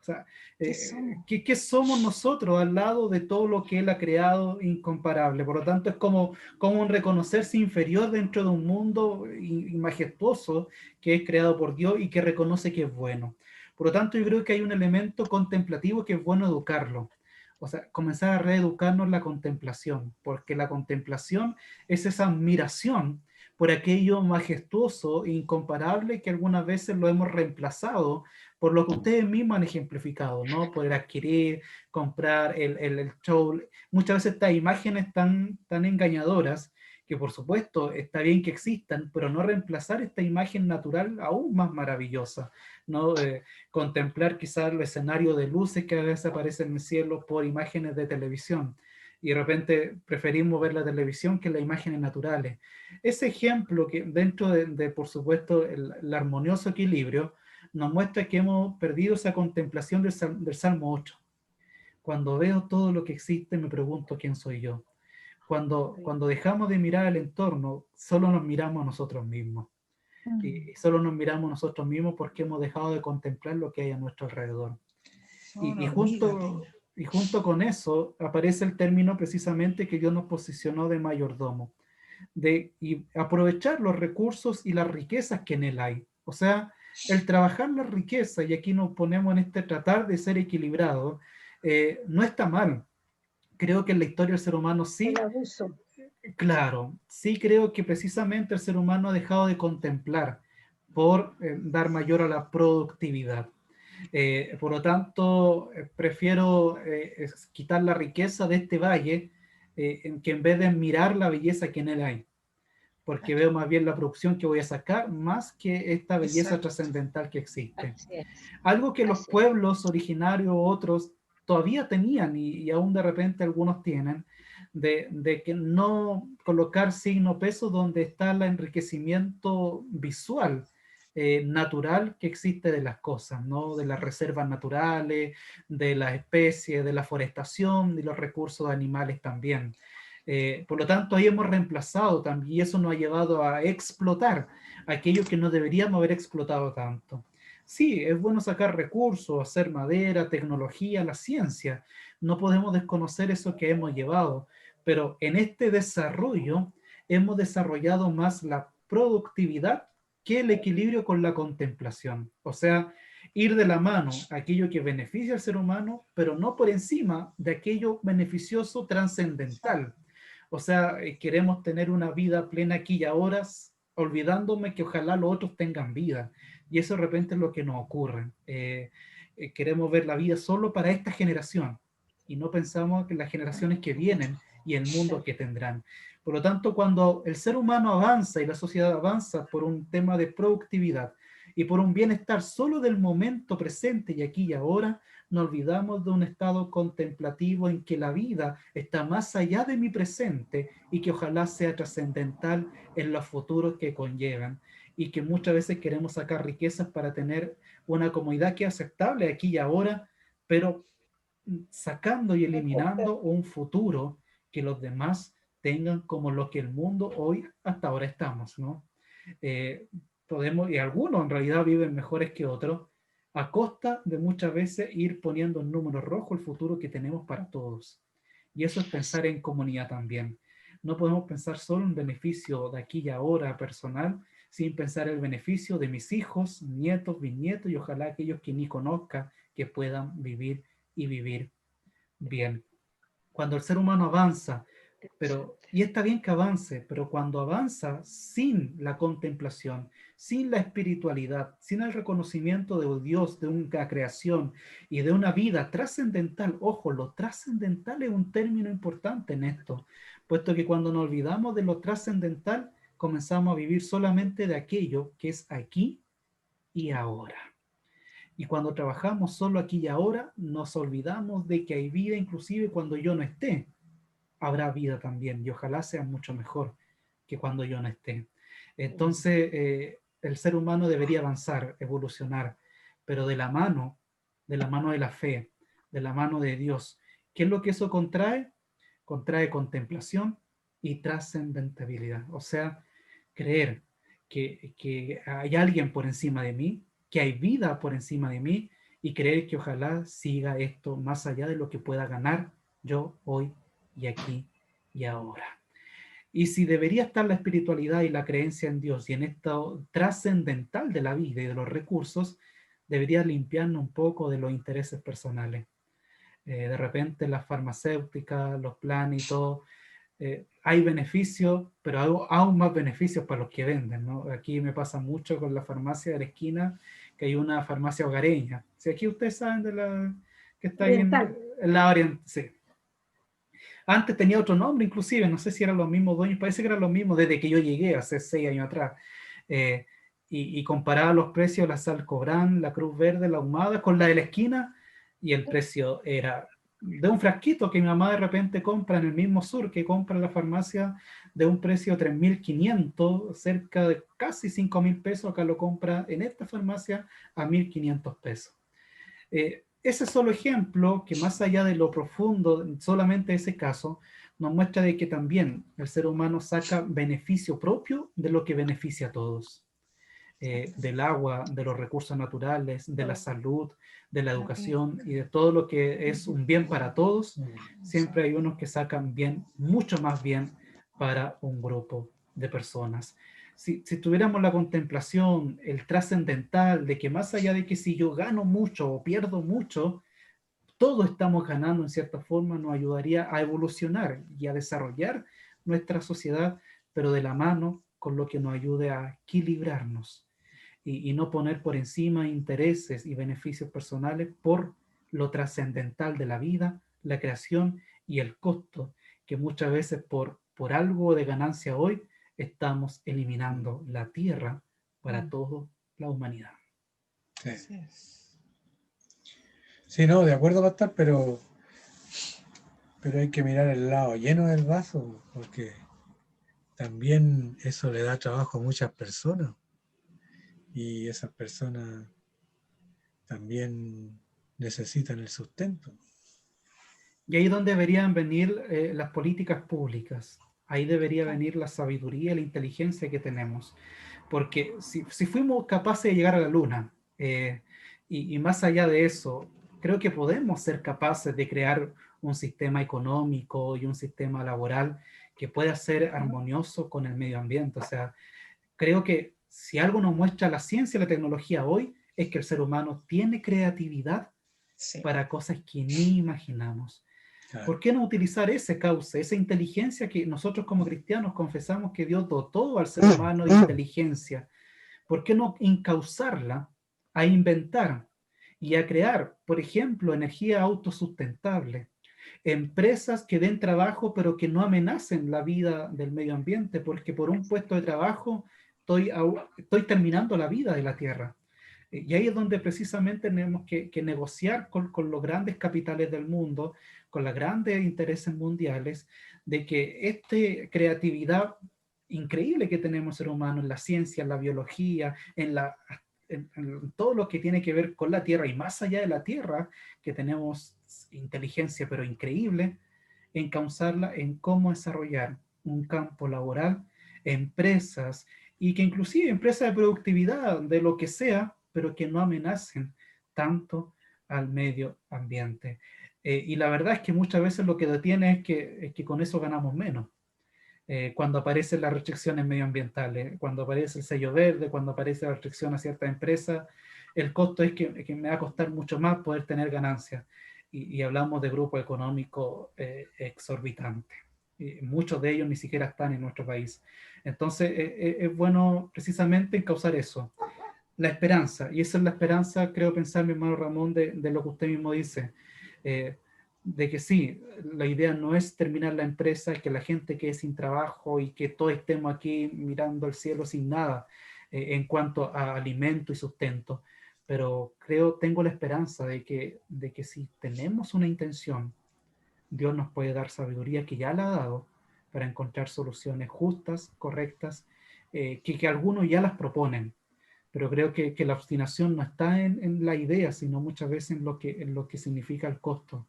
O sea, ¿qué somos nosotros al lado de todo lo que Él ha creado incomparable? Por lo tanto, es como un reconocerse inferior dentro de un mundo majestuoso que es creado por Dios y que reconoce que es bueno. Por lo tanto, yo creo que hay un elemento contemplativo que es bueno educarlo. O sea, comenzar a reeducarnos la contemplación, porque la contemplación es esa admiración por aquello majestuoso e incomparable que algunas veces lo hemos reemplazado por lo que ustedes mismos han ejemplificado, ¿no? Poder adquirir, comprar el show. Muchas veces estas imágenes tan engañadoras, que por supuesto está bien que existan, pero no reemplazar esta imagen natural aún más maravillosa, ¿no? Contemplar quizás el escenario de luces que a veces aparecen en el cielo por imágenes de televisión. Y de repente preferimos ver la televisión que las imágenes naturales. Ese ejemplo que dentro de por supuesto, el armonioso equilibrio, nos muestra que hemos perdido esa contemplación del Salmo 8. Cuando veo todo lo que existe, me pregunto quién soy yo. Cuando dejamos de mirar al entorno, solo nos miramos a nosotros mismos. Y solo nos miramos a nosotros mismos porque hemos dejado de contemplar lo que hay a nuestro alrededor. Y junto con eso aparece el término precisamente que Dios nos posicionó de mayordomo, y aprovechar los recursos y las riquezas que en él hay. O sea, el trabajar la riqueza, y aquí nos ponemos en este tratar de ser equilibrado, no está mal. Creo que en la historia del ser humano sí. El abuso. Claro, sí creo que precisamente el ser humano ha dejado de contemplar por dar mayor a la productividad. Por lo tanto, prefiero quitar la riqueza de este valle en que en vez de mirar la belleza que en él hay, porque veo más bien la producción que voy a sacar más que esta belleza trascendental que existe. Algo que los pueblos originarios otros todavía tenían y aún de repente algunos tienen, de que no colocar signo peso donde está el enriquecimiento visual, natural que existe de las cosas, ¿no? De las reservas naturales, de las especies, de la forestación, de los recursos animales también. Por lo tanto, ahí hemos reemplazado también, y eso nos ha llevado a explotar aquello que no deberíamos haber explotado tanto. Sí, es bueno sacar recursos, hacer madera, tecnología, la ciencia. No podemos desconocer eso que hemos llevado, pero en este desarrollo hemos desarrollado más la productividad que el equilibrio con la contemplación. O sea, ir de la mano aquello que beneficia al ser humano, pero no por encima de aquello beneficioso trascendental. O sea, queremos tener una vida plena aquí y ahora, olvidándome que ojalá los otros tengan vida. Y eso de repente es lo que nos ocurre. Queremos ver la vida solo para esta generación y no pensamos en las generaciones que vienen y el mundo que tendrán. Por lo tanto, cuando el ser humano avanza y la sociedad avanza por un tema de productividad y por un bienestar solo del momento presente y aquí y ahora, nos olvidamos de un estado contemplativo en que la vida está más allá de mi presente y que ojalá sea trascendental en los futuros que conllevan, y que muchas veces queremos sacar riquezas para tener una comodidad que es aceptable aquí y ahora, pero sacando y eliminando un futuro que los demás tengan como lo que el mundo hoy hasta ahora estamos, ¿no? Podemos, y algunos en realidad viven mejores que otros, a costa de muchas veces ir poniendo en número rojo el futuro que tenemos para todos. Y eso es pensar en comunidad también. No podemos pensar solo en beneficio de aquí y ahora personal, sin pensar el beneficio de mis hijos, nietos, bisnietos y ojalá aquellos que ni conozca que puedan vivir y vivir bien. Cuando el ser humano avanza, y está bien que avance, pero cuando avanza sin la contemplación, sin la espiritualidad, sin el reconocimiento de Dios, de una creación y de una vida trascendental, ojo, lo trascendental es un término importante en esto, puesto que cuando nos olvidamos de lo trascendental, comenzamos a vivir solamente de aquello que es aquí y ahora. Y cuando trabajamos solo aquí y ahora, nos olvidamos de que hay vida inclusive cuando yo no esté. Habrá vida también y ojalá sea mucho mejor que cuando yo no esté. Entonces, el ser humano debería avanzar, evolucionar, pero de la mano de la fe, de la mano de Dios. ¿Qué es lo que eso contrae? Contrae contemplación y trascendentabilidad. O sea, creer que hay alguien por encima de mí, que hay vida por encima de mí, y creer que ojalá siga esto más allá de lo que pueda ganar yo hoy y aquí y ahora. Y si debería estar la espiritualidad y la creencia en Dios y en esto trascendental de la vida y de los recursos, debería limpiarnos un poco de los intereses personales. De repente las farmacéuticas, los planes y todo, hay beneficios, pero hay aún más beneficios para los que venden, ¿no? Aquí me pasa mucho con la farmacia de la esquina, que hay una farmacia hogareña. Si aquí ustedes saben de la que está ahí en la oriental, sí. Antes tenía otro nombre, inclusive, no sé si eran los mismos dueños, parece que eran los mismos desde que yo llegué hace 6 años atrás. Y comparaba los precios de la Sal Cobran, la Cruz Verde, la Ahumada, con la de la esquina, y el precio era de un frasquito que mi mamá de repente compra en el mismo sur que compra en la farmacia, de un precio de 3.500, cerca de casi 5.000 pesos, acá lo compra en esta farmacia a 1.500 pesos. Ese solo ejemplo, que más allá de lo profundo, solamente ese caso, nos muestra de que también el ser humano saca beneficio propio de lo que beneficia a todos. Del agua, de los recursos naturales, de la salud, de la educación y de todo lo que es un bien para todos, siempre hay unos que sacan bien, mucho más bien para un grupo de personas. Si tuviéramos la contemplación, el trascendental, de que más allá de que si yo gano mucho o pierdo mucho, todos estamos ganando en cierta forma, nos ayudaría a evolucionar y a desarrollar nuestra sociedad, pero de la mano con lo que nos ayude a equilibrarnos y no poner por encima intereses y beneficios personales por lo trascendental de la vida, la creación y el costo, que muchas veces por algo de ganancia hoy estamos eliminando la tierra para toda la humanidad. Sí. Sí, no, de acuerdo, Pastor, pero hay que mirar el lado lleno del vaso, porque también eso le da trabajo a muchas personas. Y esas personas también necesitan el sustento. Y ahí es donde deberían venir las políticas públicas. Ahí debería venir la sabiduría y la inteligencia que tenemos. Porque si fuimos capaces de llegar a la luna, y más allá de eso, creo que podemos ser capaces de crear un sistema económico y un sistema laboral que pueda ser armonioso con el medio ambiente. O sea, creo que si algo nos muestra la ciencia y la tecnología hoy, es que el ser humano tiene creatividad Sí. para cosas que ni imaginamos. Claro. ¿Por qué no utilizar ese cauce, esa inteligencia que nosotros como cristianos confesamos que Dios dotó al ser humano de inteligencia? ¿Por qué no encauzarla a inventar y a crear, por ejemplo, energía autosustentable? Empresas que den trabajo pero que no amenacen la vida del medio ambiente, porque por un puesto de trabajo estoy terminando la vida de la Tierra. Y ahí es donde precisamente tenemos que negociar con los grandes capitales del mundo, con los grandes intereses mundiales, de que esta creatividad increíble que tenemos ser humano en la ciencia, en la biología, en todo lo que tiene que ver con la Tierra y más allá de la Tierra, que tenemos inteligencia pero increíble, encauzarla en cómo desarrollar un campo laboral, empresas, y que inclusive empresas de productividad, de lo que sea, pero que no amenacen tanto al medio ambiente. Y la verdad es que muchas veces lo que detiene es que con eso ganamos menos. Cuando aparecen las restricciones medioambientales, cuando aparece el sello verde, cuando aparece la restricción a ciertas empresas, el costo es que me va a costar mucho más poder tener ganancias. Y hablamos de grupos económicos exorbitantes. Y muchos de ellos ni siquiera están en nuestro país. Entonces, es bueno precisamente encauzar eso, la esperanza. Y esa es la esperanza, creo pensar, mi hermano Ramón, de lo que usted mismo dice. Eh, de que sí, la idea no es terminar la empresa, que la gente quede sin trabajo y que todos estemos aquí mirando al cielo sin nada en cuanto a alimento y sustento, pero tengo la esperanza de que si tenemos una intención, Dios nos puede dar sabiduría que ya la ha dado para encontrar soluciones justas, correctas, que algunos ya las proponen, pero creo que la obstinación no está en la idea, sino muchas veces en lo que significa el costo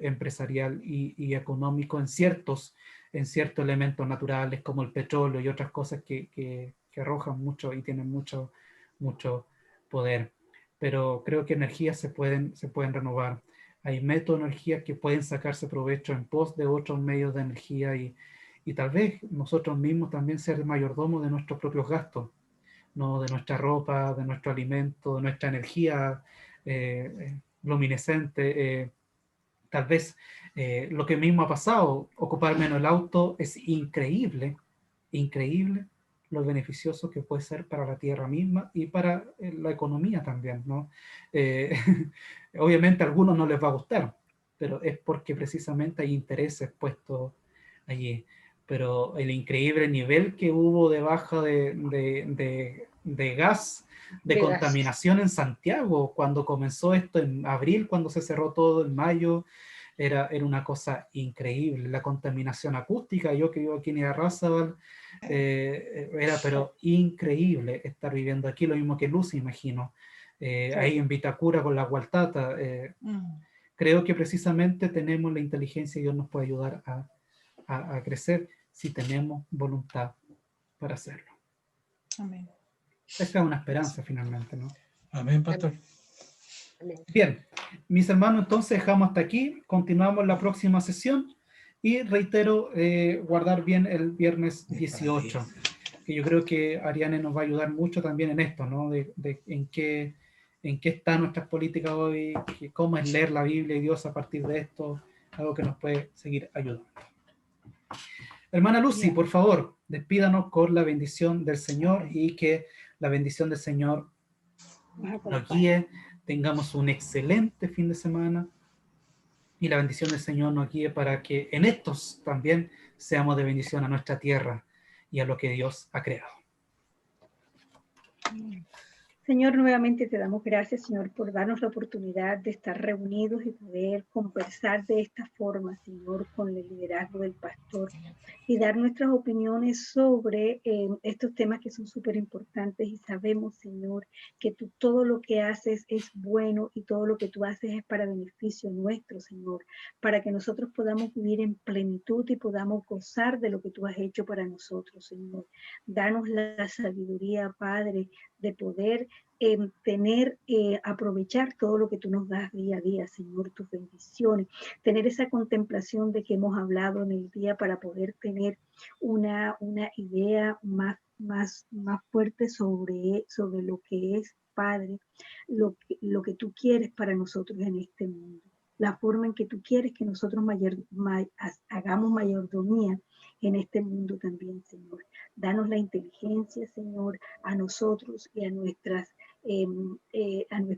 empresarial y económico en ciertos elementos naturales como el petróleo y otras cosas que arrojan mucho y tienen mucho, mucho poder. Pero creo que energías se pueden renovar. Hay métodos de energía que pueden sacarse provecho en pos de otros medios de energía y tal vez nosotros mismos también ser mayordomos de nuestros propios gastos, no de nuestra ropa, de nuestro alimento, de nuestra energía luminescente. Tal vez lo que mismo ha pasado, ocupar menos el auto, es increíble, increíble lo beneficioso que puede ser para la tierra misma y para la economía también, ¿no? Eh, obviamente a algunos no les va a gustar, pero es porque precisamente hay intereses puestos allí. Pero el increíble nivel que hubo de baja de gas, de contaminación en Santiago, cuando comenzó esto en abril, cuando se cerró todo en mayo, era una cosa increíble. La contaminación acústica, yo que vivo aquí en Irarrázaval, era pero increíble estar viviendo aquí, lo mismo que Lucy, imagino. Ahí en Vitacura con la Gualtata. Creo que precisamente tenemos la inteligencia y Dios nos puede ayudar a crecer si tenemos voluntad para hacerlo. Amén. Esa es una esperanza finalmente, ¿no? Amén, pastor. Amén. Bien, mis hermanos, entonces dejamos hasta aquí, continuamos la próxima sesión y reitero, guardar bien el viernes 18, que yo creo que Ariane nos va a ayudar mucho también en esto, ¿no? De en qué están nuestras políticas hoy, cómo es leer la Biblia y Dios a partir de esto, algo que nos puede seguir ayudando. Hermana Lucy, Bien. por favor, despídanos con la bendición del Señor y que la bendición del Señor nos guíe, tengamos un excelente fin de semana y la bendición del Señor nos guíe para que en estos también seamos de bendición a nuestra tierra y a lo que Dios ha creado. Señor, nuevamente te damos gracias, Señor, por darnos la oportunidad de estar reunidos y poder conversar de esta forma, Señor, con el liderazgo del pastor y dar nuestras opiniones sobre estos temas que son súper importantes y sabemos, Señor, que tú todo lo que haces es bueno y todo lo que tú haces es para beneficio nuestro, Señor, para que nosotros podamos vivir en plenitud y podamos gozar de lo que tú has hecho para nosotros, Señor. Danos la sabiduría, Padre, de poder aprovechar todo lo que tú nos das día a día, Señor, tus bendiciones, tener esa contemplación de que hemos hablado en el día para poder tener una idea más más fuerte sobre lo que es, Padre, lo que tú quieres para nosotros en este mundo, la forma en que tú quieres que nosotros hagamos mayordomía en este mundo también, Señor. Danos la inteligencia, Señor, a nosotros y a nuestras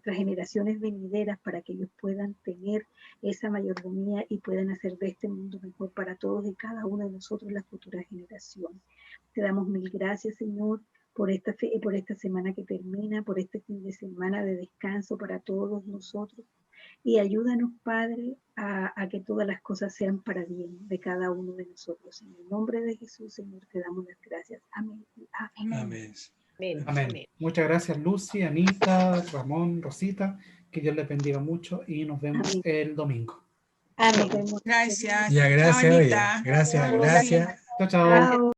generaciones venideras para que ellos puedan tener esa mayordomía y puedan hacer de este mundo mejor para todos y cada uno de nosotros, las futuras generaciones. Te damos mil gracias, Señor, por esta semana que termina, por este fin de semana de descanso para todos nosotros. Y ayúdanos, Padre, a que todas las cosas sean para bien de cada uno de nosotros. En el nombre de Jesús, Señor, te damos las gracias. Amén. Amén. Amén. Amén. Amén. Amén. Muchas gracias, Lucy, Anita, Ramón, Rosita. Que Dios les bendiga mucho y nos vemos Amén. el domingo. Nos Amén. vemos. Gracias. Ya, Chao, gracias, oye. Anita. Gracias, Chao, Lucy. gracias. Chao, chao. Chao.